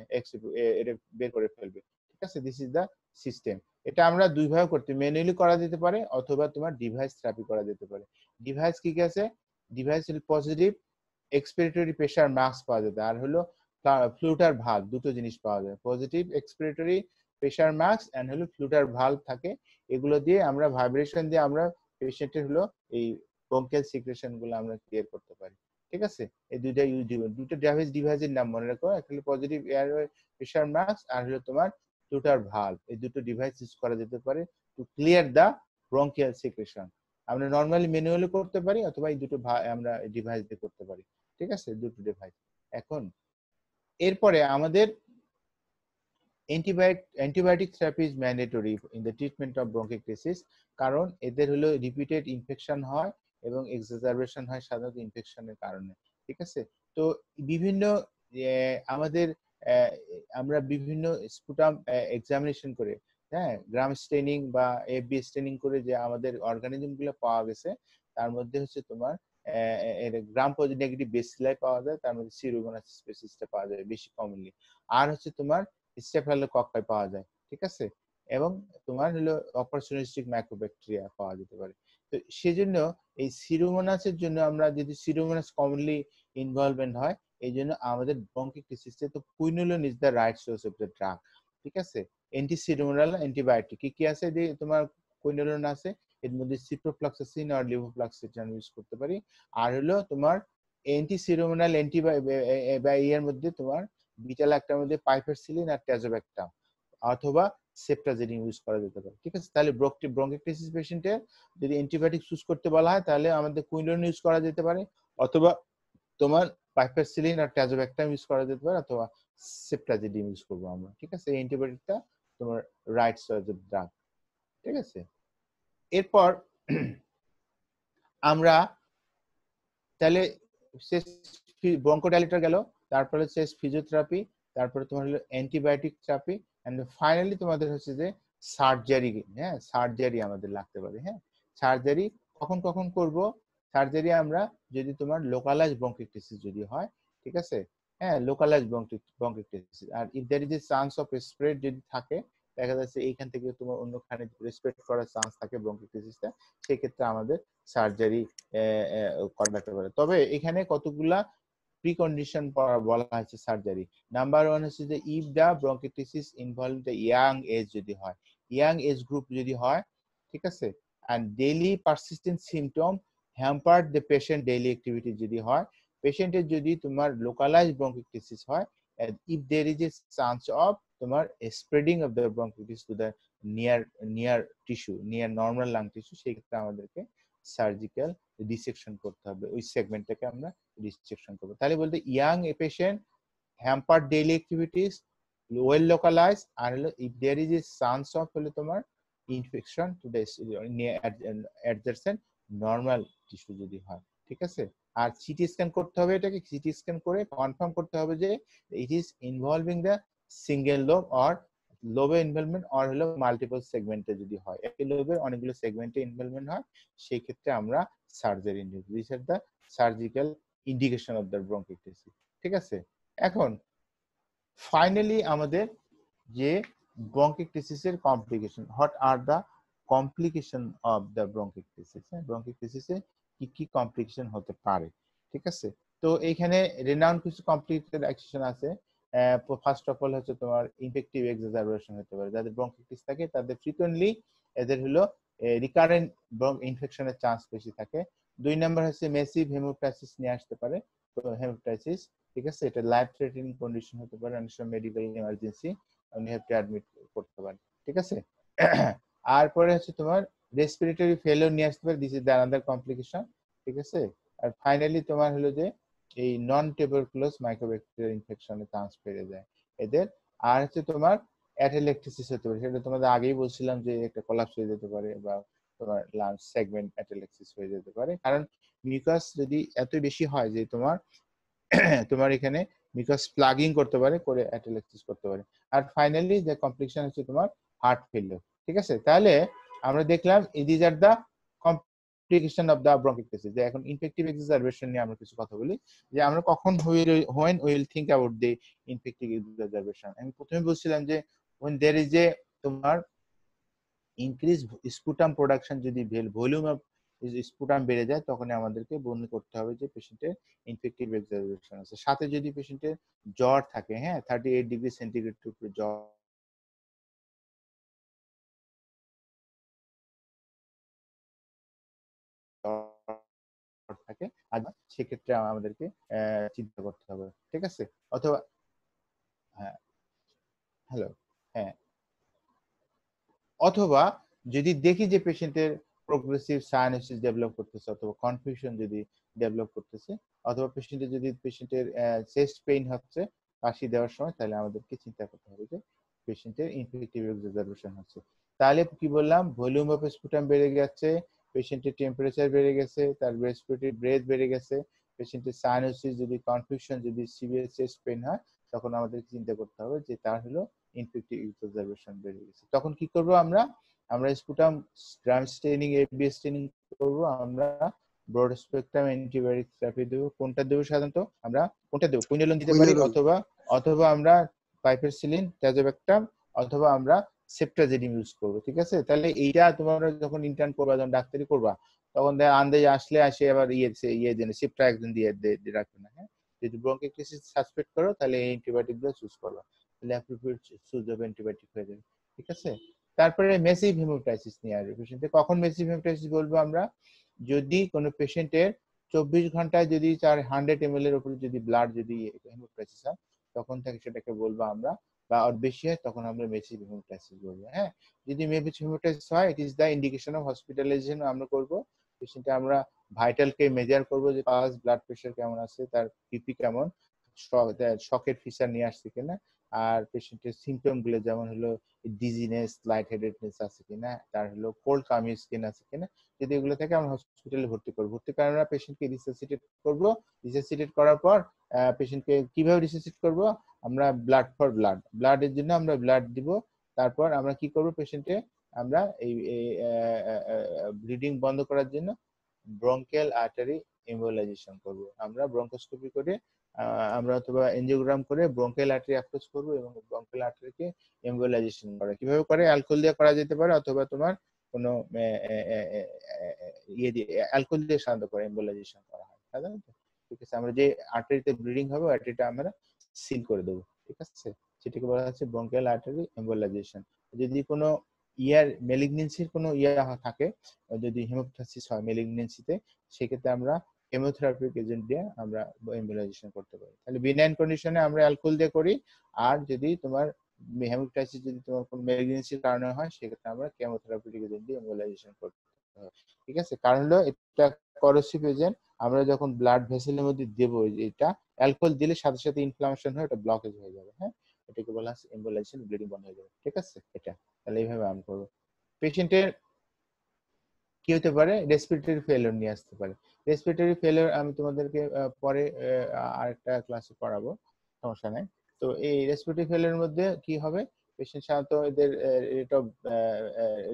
S1: এটা বের করে ফেলবে। ঠিক আছে, দিস ইজ দা সিস্টেম। এটা আমরা দুই ভাবে করতে, ম্যানুয়ালি করা যেতে পারে অথবা তোমার ডিভাইস থেরাপি করা যেতে পারে। ডিভাইস কি কি আছে? ডিভাইস হলো পজিটিভ এক্সপিরেটরি প্রেসার মাস্ক পাওয়া যাবে, আর হলো ফ্লুটার ভালভ, দুটো জিনিস পাওয়া যায়, positive expiratory pressure mask and হলো ফ্লুটার ভালভ থাকে। এগুলো দিয়ে আমরা ভাইব্রেশন দিয়ে আমরা পেশেন্টের হলো এই ব্রঙ্কিয়াল সিক্রেশন গুলো আমরা ক্লিয়ার করতে পারি। ঠিক আছে, এই দুইটা ইউজ দিবেন, দুটো ডিভাইসের নাম মনে রাখো, একটা হলো পজিটিভ এয়ারওয়ে প্রেসার মাস্ক আর হলো তোমার ফ্লুটার ভালভ। এই দুটো ডিভাইস ইউজ করা যেতে পারে টু ক্লিয়ার দা ব্রঙ্কিয়াল সিক্রেশন। আমরা নরমালি ম্যানুয়ালি করতে পারি অথবা এই দুটো আমরা ডিভাইস দিয়ে করতে পারি। ঠিক আছে, দুটো ডিভাইস। এখন এরপরে আমাদের antibiotic therapy is mandatory in the treatment of bronchiectasis, কারণ এদের হলো রিপিটেড ইনফেকশন হয় এবং এক্সাজারবেশন হয় সাধারণত ইনফেকশনের কারণে। ঠিক আছে, তো বিভিন্ন আমাদের আমরা বিভিন্ন স্পুটাম এক্সামিনেশন করে, হ্যাঁ, গ্রাম স্টেনিং বা এফবি স্টেনিং করে যে আমাদের অর্গানিজম গুলো পাওয়া গেছে তার মধ্যে হচ্ছে তোমার গ্রাম পজিটিভ নেগেটিভ বেসিলাই পাওয়া যায়, তার মধ্যে সিরোমোনাস স্পেসিসটা পাওয়া যায় বেশি কমনলি, আর হচ্ছে তোমার স্টেফাইলোকক্কাই পাওয়া যায়। ঠিক আছে, এবং তোমার হলো অপরচুনিস্টিক মাইক্রোব্যাকটেরিয়া পাওয়া যেতে পারে। তো সেজন্য এই সিরোমোনাসের জন্য আমরা যদি সিরোমোনাস কমনলি ইনভলভমেন্ট হয়, এই জন্য আমাদের ব্রঙ্কিটিসিসে তো quinolone is the right source of the drug. ঠিক আছে, অ্যান্টিসিরোমোনাল অ্যান্টিবায়োটিক কি কি আছে? যে তোমার কুইনোলোন আছে, এর মধ্যে সিপ্রোফ্লক্সাসিন আর লিভোফ্লক্সাসিন ইউজ করতে পারি। আর হলো তোমার অ্যান্টিসিরোমোনাল এর মধ্যে তোমার বিটা ল্যাকটার মধ্যে পাইফেরসিলিন আর ট্যাজোব্যাক্টাম অথবা সেপ্টাজিডিন ইউজ করা যেতে পারে। ঠিক আছে, তাহলে ব্রঙ্কিটিসিস পেশেন্টের যদি অ্যান্টিবায়োটিক ইউজ করতে বলা হয় তাহলে আমাদের কুইনোলোন ইউজ করা যেতে পারে, অথবা তোমার পাইফেরসিলিন আর ট্যাজোব্যাক্টাম ইউজ করা যেতে পারে, অথবা সেপ্টাজিডিন ইউজ করবো আমরা। ঠিক আছে, এই অ্যান্টিবায়োটিকটা তোমার রাইট চয়েস অফ ড্রাগ। ঠিক আছে, এরপর আমরা তাহলে শেষ ব্রঙ্কোডাইলেটর গেল, তারপরে শেষ ফিজিওথেরাপি, তারপরে তোমার হলো অ্যান্টিবায়োটিক থেরাপি, এন্ড ফাইনালি তোমাদের হচ্ছে যে সার্জারি। হ্যাঁ, সার্জারি আমাদের লাগতে পারে। হ্যাঁ, সার্জারি কখন কখন করব? সার্জারি আমরা যদি তোমার লোকালাইজ ব্রঙ্কিটিসিস যদি হয়, ঠিক আছে, হ্যাঁ, লোকালাইজ ব্রঙ্কিটিসিস, আর if there is a chance of spread যদি থাকে, দেখা যাচ্ছে এইখান থেকে তোমার অন্যখানে স্প্রেড করার চান্স থাকে ব্রঙ্কিটিসিসটা, সেই ক্ষেত্রে আমাদের সার্জারি করা যেতে পারে। তবে এখানে কতগুলা প্রিকন্ডিশন বলা হয়েছে সার্জারি। নাম্বার 1 হচ্ছে যে if the bronchiectasis involve the young age, যদি হয় ইয়াং এজ গ্রুপ যদি হয়, ঠিক আছে, and daily persistent symptom hampered the patient daily activity যদি হয়, পেশেন্টের যদি তোমার লোকালাইজ ব্রঙ্কিটিসিস হয়, and if there is a chance of তোমার spreading of the bronchitis to the near tissue, near normal lung tissue, সেই ক্ষেত্রে আমাদেরকে সার্জিক্যাল ডিসেকশন করতে হবে, ওই সেগমেন্টটাকে আমরা ডিসেকশন করব। তাহলে বলতে young a patient, hamper daily activities, well localise, আর হলো if there is a chance of হলো তোমার infection to the adjacent normal tissue যদি হয়। ঠিক আছে, আর সিটি স্ক্যান করতে হবে, এটাকে সিটি স্ক্যান করে কনফার্ম করতে হবে যে it is involving the single lobe or লোবে ইনভলভমেন্ট অর হলো মাল্টিপল সেগমেন্টে যদি হয়, একই লোবের অনেকগুলো সেগমেন্টে ইনভলভমেন্ট হয়, সেই ক্ষেত্রে আমরা সার্জারি নিই। This are the surgical indication of the bronchiectasis. ঠিক আছে, এখন ফাইনালি আমাদের যে bronchiectasis এর complication, what are the complication of the bronchiectasis. Bronchiectasis এ কি কি কমপ্লিকেশন হতে পারে, ঠিক আছে। তো এইখানে রেনাউন্ড কিছু কমপ্লিকেটেড অ্যাকশন আছে। ফার্স্ট অফ অল হচ্ছে তোমার ইনফেক্টিভ এক্সাজারবেশন হতে পারে, যাদের ব্রঙ্কিটিস থাকে তাদের ফ্রিকোয়েন্টলি এদের হলো রিকারেন্ট ইনফেকশনের চান্স বেশি থাকে। 2 নাম্বার হচ্ছে মেসিভ হেমোপ্টাইসিস নিয়ে আসতে পারে। তো হেমোপ্টাইসিস, ঠিক আছে, এটা লাইফ থ্রেটেনিং কন্ডিশন হতে পারে, অনেক সময় মেডিকেল ইমার্জেন্সি উনি হ্যাভ টু অ্যাডমিট করতে পারে, ঠিক আছে। আর পরে হচ্ছে তোমার রেসপিরেটরি ফেলিওর নিয়ে আসতে পারে, this is the another complication, ঠিক আছে। আর ফাইনালি তোমার হলো যে এই নন টিউবারকুলোজ মাইক্রোব্যাকটেরিয়াল ইনফেকশনের চান্স বেড়ে যায় এদের। আর হচ্ছে তোমার অ্যাটেলেক্টিসিস হতে পারে, সেটা তোমাদের আগেই বলছিলাম যে একটা কোলাপস হয়ে যেতে পারে বা তোমার লাঞ্চ সেগমেন্ট অ্যাটেলেক্সিস হয়ে যেতে পারে, কারণ মিউকাস যদি এত বেশি হয় যে তোমার তোমার এখানে মিউকাস প্লাগিং করতে পারে, করে অ্যাটেলেক্সিস করতে পারে। আর ফাইনালি যে কমপ্লিকেশন হচ্ছে তোমার হার্ট ফেলিওর, ঠিক আছে। তাহলে আমরা দেখলাম this are the complication of the bronchiectasis. যে এখন ইনফেক্টিভ এক্সাজারবেশন নিয়ে আমরা কিছু কথা বলি, যে আমরা কখন when we will think about the infective exacerbation। আমি প্রথমে বলছিলাম যে when there is a তোমার ইনক্রিজ স্পুটাম প্রোডাকশন, যদি ভলিউম অফ স্পুটাম বেড়ে যায়, তখন আমাদেরকে বর্ণনা করতে হবে যে পেশেন্টের ইনফেক্টিভ এক্সাজারবেশন আছে। সাথে যদি পেশেন্টের জ্বর থাকে, হ্যাঁ 38 ডিগ্রি সেন্টিগ্রেড উপরে জ্বর থাকে, আর সেক্ষেত্রে আমাদেরকে চিন্তা করতে হবে, ঠিক আছে। অথবা হ্যাঁ, হ্যালো, হ্যাঁ, অথবা যদি দেখি যে পেশেন্টের প্রোগ্রেসিভ সাইনোসিস ডেভেলপ করতেছে, অথবা কনফিউশন যদি ডেভেলপ করতেছে, অথবা পেশেন্টের চেস্ট পেইন হচ্ছে কাশি দেওয়ার সময়, তাহলে আমাদেরকে চিন্তা করতে হবে যে পেশেন্টের ইনফেক্টিভ এক্সাজারবেশন হচ্ছে। তাহলে কি বললাম, ভলিউম অফ স্পুটাম বেড়ে গেছে, পেশেন্টের টেম্পারেচার বেড়ে গেছে, তার রেসপিরেটরি ব্রেথ বেড়ে গেছে, পেশেন্টের সাইনোসিস যদি কনফিউশন যদি সিভিয়ার চেস্ট পেইন হয়, তখন আমাদের চিন্তা করতে হবে যে তার হলো ইনফেক্টিভ এক্সাজারবেশন বেড়ে গেছে। তখন কি করব আমরা স্পুটাম গ্রাম স্টেনিং এবিএস স্টেনিং করব, আমরা ব্রড স্পেকট্রাম অ্যান্টিবায়োটিক থেরাপি দেব। কোনটা দেব সাধারণত আমরা, কোনটা দেব, কুইনোলন দিতে পারি, অথবা আমরা পাইপেরসিলিন, ট্যাজোব্যাক্টাম, অথবা আমরা সেপ্টাজিডিম ইউজ করব, ঠিক আছে। তাহলে এইটা তোমরা যখন ইন্টার্ন করবা, যখন ডাক্তারি করবা, তখন আন্দাজে আসে আবার দেন সেপ্টা একজন দিয়ে রাখবে না, হ্যাঁ। যদি ব্রঙ্কিকটিসিস সাসপেক্ট করো, তাহলে এই অ্যান্টিবায়োটিক গুলো চুজ করবা, তাহলে অ্যাপ্রোপ্রিয়েট চুজ অফ অ্যান্টিবায়োটিক হয়ে যাবে, ঠিক আছে। তারপরে মেসিভ হেমোপ্টাইসিস নিয়ে আসবে পেশেন্টে। কখন মেসিভ হেমোপ্টাইসিস বলবো আমরা, যদি কোনো পেশেন্টের 24 ঘন্টায় যদি 100 ml এর উপরে যদি ব্লাড যদি হেমোপ্টাইসিস হয়, তখন থেকে সেটাকে বলবো আমরা, বা আর বেশি হয় তখন আমরা মেসিভ হেমোপ্টাইসিস বলবো, হ্যাঁ। যদি মেসিভ হেমোপ্টাইসিস হয়, ইট is the indication of hospitalisation আমরা করব। পেশেন্টে আমরা ভাইটালকে মেজার করব, যে পালস, ব্লাড প্রেশার কেমন আছে, তার পিপি কেমন, শকের ফিচার নিয়ে আসছে কিনা, আর পেশেন্টের সিমটম গুলো যেমন হলো ডিজিনেস, লাইট হেডেডনেস আছে কিনা, তার হলো কোল্ড কামি স্কিন আছে কিনা। যদি এগুলো থাকে আমরা হসপিটালে ভর্তি করব। ভর্তি করে আমরা পেশেন্টকে রিসাসিটেট করব। রিসাসিটেট করার পর পেশেন্টকে কিভাবে রিসাসিটেট করব, আমরা ব্লাড ফর ব্লাডের জন্য আমরা ব্লাড দিব। তারপর আমরা কি করব, পেশেন্টে আমরা এই ব্লিডিং বন্ধ করার জন্য ব্রঙ্কিয়াল আর্টারি এম্বোলাইজেশন করব। আমরা ব্রঙ্কোস্কোপি করে আমরা অথবা এনজিওগ্রাম করে ব্রঙ্কিয়াল আর্টারি অ্যাপ্রোচ করব, এবং ব্রঙ্কিয়াল আর্টারিকে এম্বোলাইজেশন করা কিভাবে করে, অ্যালকোহল দিয়ে করা যেতে পারে, অথবা তোমার কোনো ইয়ে দিয়ে অ্যালকোহল দিয়ে সাধারণত করে এম্বোলাইজেশন করা হয় সাধারণত, ঠিক আছে। আমরা যে আর্টারিতে ব্লিডিং হবে, আর্টারিটা আমরা সিল করে দেবো, ঠিক আছে। সেটাকে বলা হচ্ছে ব্রঙ্কিয়াল আর্টারি এম্বোলাইজেশন। যদি কোনো মেলিগনেন্সির কোনো থাকে, যদি হেমোপ্টাইসিস হয় মেলিগনেন্সিতে, সেক্ষেত্রে আমরা কেমোথেরাপিক এজেন্ট দিয়ে আমরা এম্বোলাইজেশন করতে পারি। তাহলে বিনাইন কন্ডিশনে আমরা অ্যালকোহল দিয়ে করি, আর যদি তোমার হেমোপ্টাইসিস যদি তোমার কোনো মেলিগনেন্সির কারণে হয়, সেক্ষেত্রে আমরা কেমোথেরাপিউটিক এজেন্ট দিয়ে এম্বোলাইজেশন করতে হয়, ঠিক আছে। কারণ হলো এটা করোসিভ এজেন্ট, আমরা যখন ব্লাড ভেসেলের মধ্যে দেবো, এটা অ্যালকোহল দিলে সাথে সাথে ইনফ্লামেশন হয়ে এটা ব্লকেজ হয়ে যাবে, হ্যাঁ, এটাকে বলা হয় এম্বোলাইজেশন, ব্লিডিং বন্ধ হয়ে যাবে, ঠিক আছে। এটা তাহলে এইভাবে আমরা করবো। পেশেন্টের কি হতে পারে, রেসপিরেটরি ফেলিওর নিয়ে আসতে পারে। রেসপিরেটরি ফেলিওর আমি তোমাদেরকে পরে আরেকটা ক্লাসে পড়াবো, সমস্যা নাই। তো এই রেসপিরেটরি ফেলিওর মধ্যে কি হবে, পেশেন্ট সাধারণত এদের রেট অফ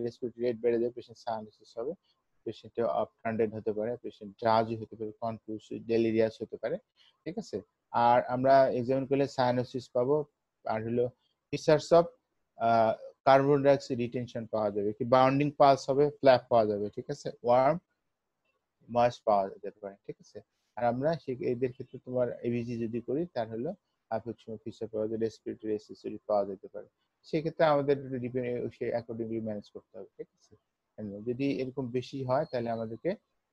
S1: রেসপিরেটরি রেট বেড়ে যায়, পেশেন্ট সাইনোসিস হবে, পেশেন্ট আপটান্ডেড হতে পারে, পেশেন্ট ড্রাউজি হতে পারে, কনফিউজ, ডেলিরিয়াস হতে পারে, ঠিক আছে। আর আমরা এক্সামিন করলে সাইনোসিস পাবো, আর হলো features of carbon dioxide retention পাওয়া যাবে, কি বাউন্ডিং পালস হবে, ফ্ল্যাপ পাওয়া যাবে, ঠিক আছে, ওয়ার্ম মাস পাওয়া যেতে পারে, ঠিক আছে। আর আমরা এদের ক্ষেত্রে তোমার এবিজি যদি করি তার হলো অ্যাফেকশন ফিচার পাওয়া যায়, রেসপিরেটরি অ্যাক্সেসরি পাওয়া যেতে পারে। সেক্ষেত্রে আমাদের সেই অ্যাকর্ডিংলি ম্যানেজ করতে হবে, ঠিক আছে। যদি এরকম বেশি হয় তাহলে আমাদেরকে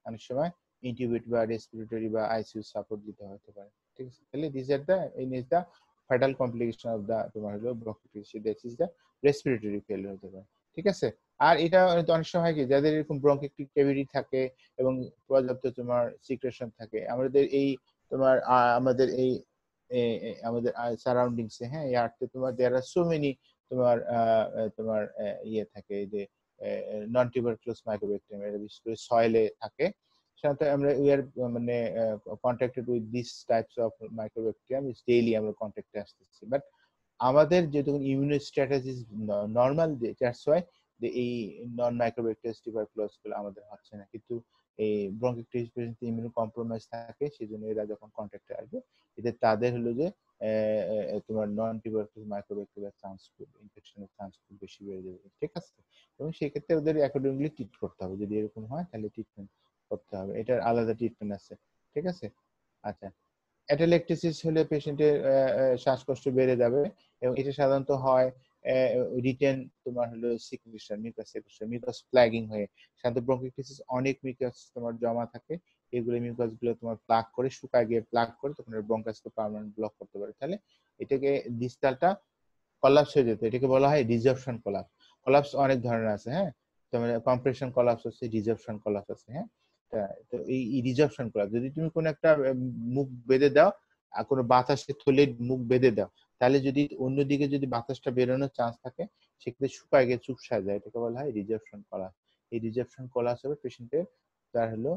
S1: অনেক সময় ইনটিউবেট বা রেসপিরেটরি বা আইসিইউ সাপোর্ট দিতে হতে পারে, ঠিক আছে। তাহলে this are the is the fatal complication of the তোমার হলো bronchitis, that is the respiratory failure হতে পারে, ঠিক আছে। আর এটা অনেক সময় কি যাদের এরকম ব্রঙ্কাইটিক ক্যাভিটি থাকে এবং পর্যাপ্ত তোমার সিক্রেশন থাকে আমাদের এই তোমার আমাদের এই আমাদের সারাউন্ডিংসে, হ্যাঁ, এয়ারতে তোমার দেয়ার আর সো মেনি তোমার তোমার ইয়ে থাকে যে নন টিউবারকুলাস মাইক্রোব্যাকটেরিয়াম, এর বিশেষ করে সয়েলে থাকে। সাধারণত আমরা উই আর মানে contacted with this types of mycobacterium is daily আমরা কন্ট্যাক্টে আসতেছি, বাট আমাদের যেহেতু immuno strategy normal, that's why এই নন মাইক্রোব্যাকটেরিয়াস টিউবারকুলোস গুলো আমাদের হচ্ছে না। কিন্তু এই ব্রঙ্কাইটিস পেশেন্ট ইমিউনো কম্প্রোমাইজ থাকে, সেজন্য এরা যখন কন্ট্যাক্টে আসবে এদের তাদের হলো যে তোমার নন টিউবারকুলাস মাইক্রোব্যাকটেরিয়াল চান্স খুব, ইনফেকশনের চান্স খুব বেশি বেড়ে যাবে, ঠিক আছে। এবং সেক্ষেত্রে ওদের অ্যাকর্ডিংলি ট্রিট করতে হবে, যদি এরকম হয় তাহলে ট্রিটমেন্ট করতে হবে, এটার আলাদা ট্রিটমেন্ট আছে, ঠিক আছে। আচ্ছা, অ্যাটেলেকটেসিস হলে পেশেন্টের শ্বাসকষ্ট বেড়ে যাবে এবং এটা সাধারণত হয় রিটেন তোমার হলো secretion, mucus secretion, mucus plugging হয়ে। সাধারণত ব্রঙ্কাইটিস অনেক মিউকাস তোমার জমা থাকে, এগুলো মিউকাস গুলো তোমার প্লাগ করে, শুকায় গিয়ে প্লাগ করে তখন ব্রঙ্কাসকে পার্মানেন্ট ব্লক করতে পারে। তাহলে এটাকে ডিসটালটা কলাপস হয়ে যেত, এটাকে বলা হয় রিজার্পশন কলাপস। কলাপস অনেক ধরনের আছে, হ্যাঁ, তোমার কম্প্রেশন কলাপস আছে, রিজার্পশন কলাপস আছে, হ্যাঁ। তো এই রিজার্পশন কলাপস যদি তুমি কোনো একটা মুখ বেঁধে দাও আর কোনো বাতাসে থলে মুখ বেঁধে দাও, তাহলে যদি অন্যদিকে যদি বাতাসটা বেরোনোর চান্স থাকে সেক্ষেত্রে শুকায় গিয়ে চুপসা যায়, এটাকে বলা হয় রিজার্পশন কলাপস। এই রিজার্পশন কলাপস হবে পেশেন্টের তার হলো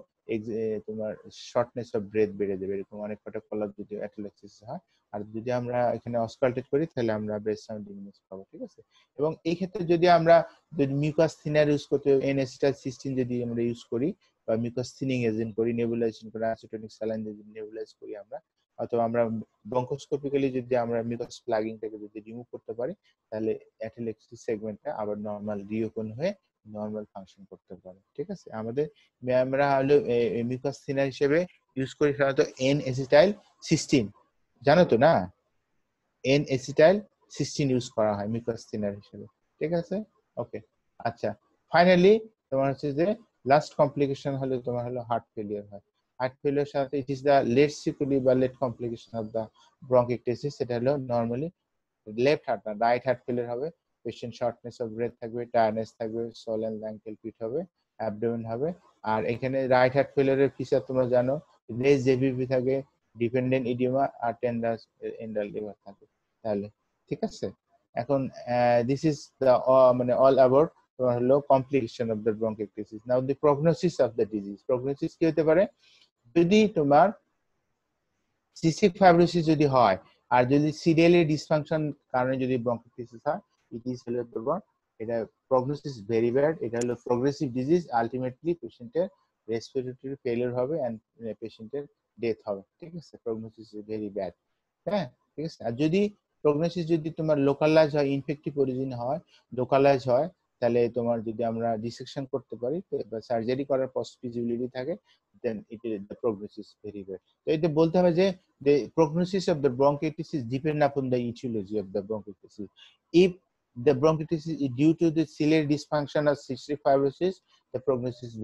S1: তোমার শর্টনেস অফ ব্রেথ বেড়ে যাবে, এরকম অনেক কটা কলাপস যদি অ্যাটেলেক্সিস হয়। আর যদি আমরা এখানে অসকালটেট করি তাহলে আমরা ব্রেথ সাউন্ডিং পাবো, ঠিক আছে। এবং এই ক্ষেত্রে যদি আমরা মিউকাস থিনার ইউজ করতে N-acetylcysteine যদি আমরা ইউজ করি বা মিউকাস থিনিং এজেন্ট করি, নেবুলাইজেশন করে অ্যাসিটোনিক স্যালাইন যদি নেবুলাইজ করি আমরা, অথবা আমরা ব্রঙ্কোস্কোপিক্যালি যদি আমরা মিউকাস প্লাগিংটাকে যদি রিমুভ করতে পারি তাহলে অ্যাটেলেক্সিস সেগমেন্টটা আবার নরমাল রিওপেন হয়ে নরমাল ফাংশন করতে পারে, ঠিক আছে। আমাদের আমরা হলো মিউকাস থিনার হিসেবে ইউজ করি সাধারণত N-acetylcysteine, জানো তো না, N-acetylcysteine ইউজ করা হয় মিউকাস থিনার হিসেবে, ঠিক আছে। ওকে, আচ্ছা, ফাইনালি তোমার হচ্ছে যে লাস্ট কমপ্লিকেশন হলো তোমার হলো হার্ট ফেলিয়ার হয়। হার্ট ফেলিয়ার সাথে it is the late sequelae বা late complication of the bronchitis. সেটা হলো নরমালি লেফট হার্ট না রাইট হার্ট ফেলিয়ার হবে। পেশেন্ট শর্টনেস অফ ব্রেথ থাকবে, টায়ারনেস থাকবে, সোলেন অ্যাঙ্কেল পিট হবে, অ্যাবডোমেন হবে। আর এখানে রাইট হার্ট ফেলিয়ারের ফিচার তোমরা জানো, লেস জেভিপি থাকে, ডিপেন্ডেন্ট ইডিমা আর টেন্ডার এন্ডাল লিভার থাকে। তাহলে ঠিক আছে, এখন দিস ইজ দ্য মানে অল অ্যাবাউট তোমার হলো complication of the bronchitis. Now the prognosis of the disease. Prognosis কি হতে পারে, যদি তোমার সিস্টিক ফাইব্রোসিস যদি হয় আর যদি সিরিয়ালি ডিসফাংশন কারণে যদি ব্রঙ্কাইটিস হয়, ইট ইজ হলো তোমার এটা প্রগনোসিস ভেরি ব্যাড। এটা হলো প্রোগ্রেসিভ ডিজিজ, আলটিমেটলি পেশেন্টের রেসপিরেটরি ফেলিয়ার হবে এন্ড পেশেন্টের ডেথ হবে, ঠিক আছে। প্রগনোসিস ইজ ভেরি ব্যাড, হ্যাঁ, ঠিক আছে। আর যদি প্রগনোসিস যদি তোমার লোকালাইজ হয়, ইনফেক্টিভ অরিজিন হয়, লোকালাইজ হয়, তাহলে তোমার যদি আমরা ডিসেকশন করতে পারি বা সার্জারি করার পসিবিলিটি থাকে, then it is the prognosis very bad. তো এটা বলতে হবে যে the prognosis of the bronchitis is depend upon the etiology of the bronchitis. If the bronchitis is due to the ciliary dysfunction or cystic fibrosis, the prognosis is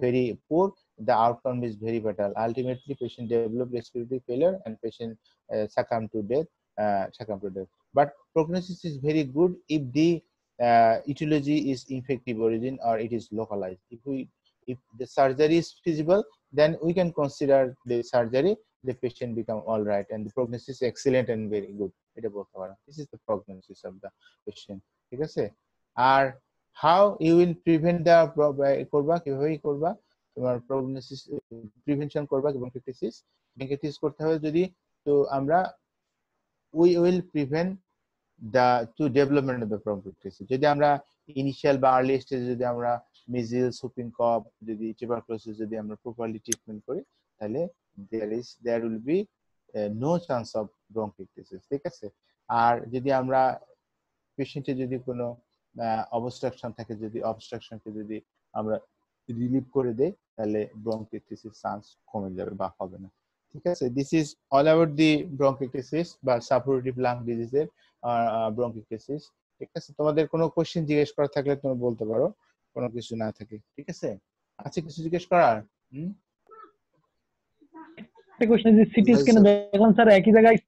S1: very poor, the outcome is very fatal. Ultimately patient develop respiratory failure and patient succumb to death. But prognosis is very good if the etiology is infective origin or it is localized. If the surgery is feasible, then we can consider the surgery, the patient become all right and the prognosis is excellent and very good. এটা বলতে পারো, this is the prognosis of the patient, ঠিক আছে। আর how you will prevent the করবা, কিভাবে করবা তোমার to development of the bronchitis. যদি আমরা ইনিশিয়াল বা আর্লি স্টেজে যদি আমরা মিজেলস, হুপিং কফ, যদি টিউবারকুলোসিস যদি আমরা প্রপারলি ট্রিটমেন্ট করি তাহলে there will be no chance of bronchitis, ঠিক আছে। আর যদি আমরা পেশেন্টের যদি কোনো অবস্ট্রাকশন থাকে, যদি অবস্ট্রাকশনকে যদি আমরা রিলিভ করে দেই তাহলে ব্রঙ্কাইটিসের চান্স কমে যাবে বা হবে না। ঠিক আছে, this is all about the bronchitis বা সাপোরেটিভ লাং ডিজিজের ব্রঙ্কাইটিস। ঠিক আছে, তোমাদের কোনো কোশ্চেন জিজ্ঞেস করা থাকলে তোমরা বলতে পারো, কোনো কিছু না থাকে। ঠিক আছে, আছে কিছু জিজ্ঞেস করার?
S3: একটা কোশ্চেন, যে সিটি স্ক্যানে দেখলাম স্যার একই জায়গায়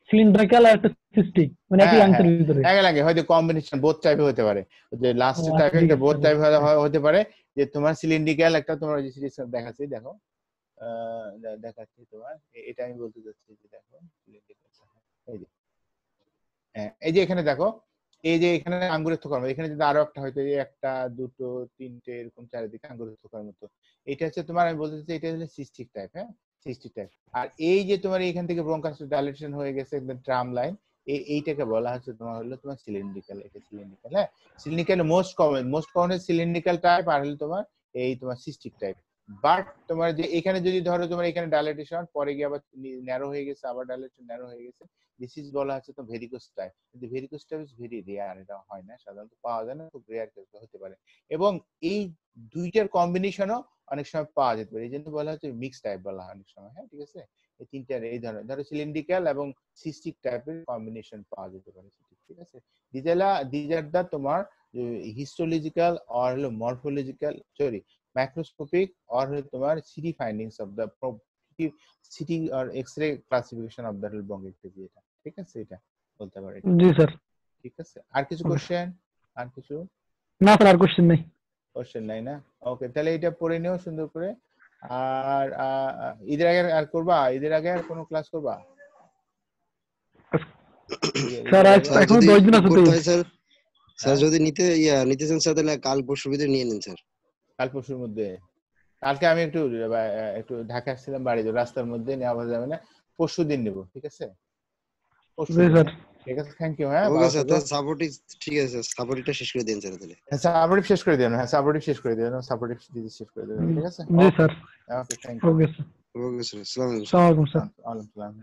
S3: সিলিন্ড্রিক্যাল আর একটা সিস্টিক, মানে একই লাংসের ভিতরে
S1: একই লাগে, হয়তো কম্বিনেশন বোথ টাইপে হতে পারে, যে লাস্ট টাইপে একটা বোথ টাইপ হতে পারে, যে তোমার সিলিন্ড্রিক্যাল একটা তোমার যে সিটি স্ক্যান দেখাচ্ছি, দেখো দেখাচ্ছি তোমার, এটা আমি বলতে চাচ্ছি যে দেখো এই যে এই যে এখানে দেখো, এই যে এখানে আঙ্গুরের থোকার মতো, এখানে যদি আরো একটা হয়তো একটা দুটো তিনটে এরকম চারিদিকে আঙ্গুরের থোকার মতো, এটা হচ্ছে তোমার, আমি বলতে চাচ্ছি এটা হচ্ছে সিস্টিক টাইপ। হ্যাঁ, সিস্টিক টাইপ। আর এই যে তোমার এখান থেকে ব্রঙ্কাস ডাইলেশন হয়ে গেছে একদম ট্রাম লাইন, এইটাকে বলা হচ্ছে তোমার হলো তোমার সিলিন্ড্রিক্যাল। এটা সিলিন্ড্রিক্যাল। হ্যাঁ, cylindrical most common cylindrical type, আর হলো তোমার এই তোমার সিস্টিক টাইপ। বাট তোমার যে এখানে যদি ধরো তোমার এখানে ডাইলেটেশন পরে গিয়ে আবার ন্যারো হয়ে গেছে, আবার ডাইলেটেশন ন্যারো হয়ে গেছে, দিস ইজ বলা হচ্ছে তো ভেরিকোস টাইপ। কিন্তু varicose type is very rare, এটা হয় না সাধারণত, পাওয়া যায় না, খুব রেয়ার কেস হতে পারে। এবং এই দুইটার কম্বিনেশনও অনেক সময় পাওয়া যেতে পারে, এই জন্য বলা হচ্ছে মিক্স টাইপ বলা হয় অনেক সময়। হ্যাঁ, ঠিক আছে, এই তিনটার এই ধরনের ধরো সিলিন্ড্রিক্যাল এবং সিস্টিক টাইপের কম্বিনেশন পাওয়া যেতে পারে। ঠিক আছে, দিজ আর দা তোমার হিস্টোলজিক্যাল অর হলো মরফোলজিক্যাল, সরি ম্যাক্রোস্কোপিক অর হলো তোমার CT findings of the CT or X-ray classification of the bronchitis. এটা ঠিক আছে, এটা বলতে পারে।
S3: জি স্যার।
S1: ঠিক আছে, আর কিছু কোশ্চেন? আর কিছু
S3: না স্যার, আর কোশ্চেন নেই।
S1: কোশ্চেন নাই না? ওকে, তাহলে এটা পড়ে নিও সুন্দর করে। আর ঈদের আগে আর করবা? ঈদের আগে আর কোনো ক্লাস করবা?
S3: স্যার এখনো 10 দিন আছে তো।
S2: স্যার যদি নিতে চান স্যার, তাহলে কাল পরশুর ভিতরে নিয়ে নিন স্যার।
S1: কাল পরশুর মধ্যে? কালকে আমি একটু ঢাকা আসছিলাম, বাড়ি রাস্তার মধ্যে নেওয়া যাবে না, পরশু দিন নেব। ঠিক আছে, পরশু দিন। ঠিক আছে, থ্যাংক ইউ। হ্যাঁ,
S2: ওকে স্যার, তাহলে সাপোর্টিভ, ঠিক আছে স্যার, সাপোর্টিভটা শেষ করে দেন স্যার তাহলে।
S1: সাপোর্টিভ শেষ করে দিন। হ্যাঁ, সাপোর্টিভ শেষ করে দিন, সাপোর্টিভ শেষ করে দিন। ঠিক আছে,
S3: জি sir.
S1: Okay, thank you.
S2: Okay sir, আসসালামু আলাইকুম।
S3: আসসালামু আলাইকুম স্যার।
S1: ওয়ালাইকুম আসসালাম।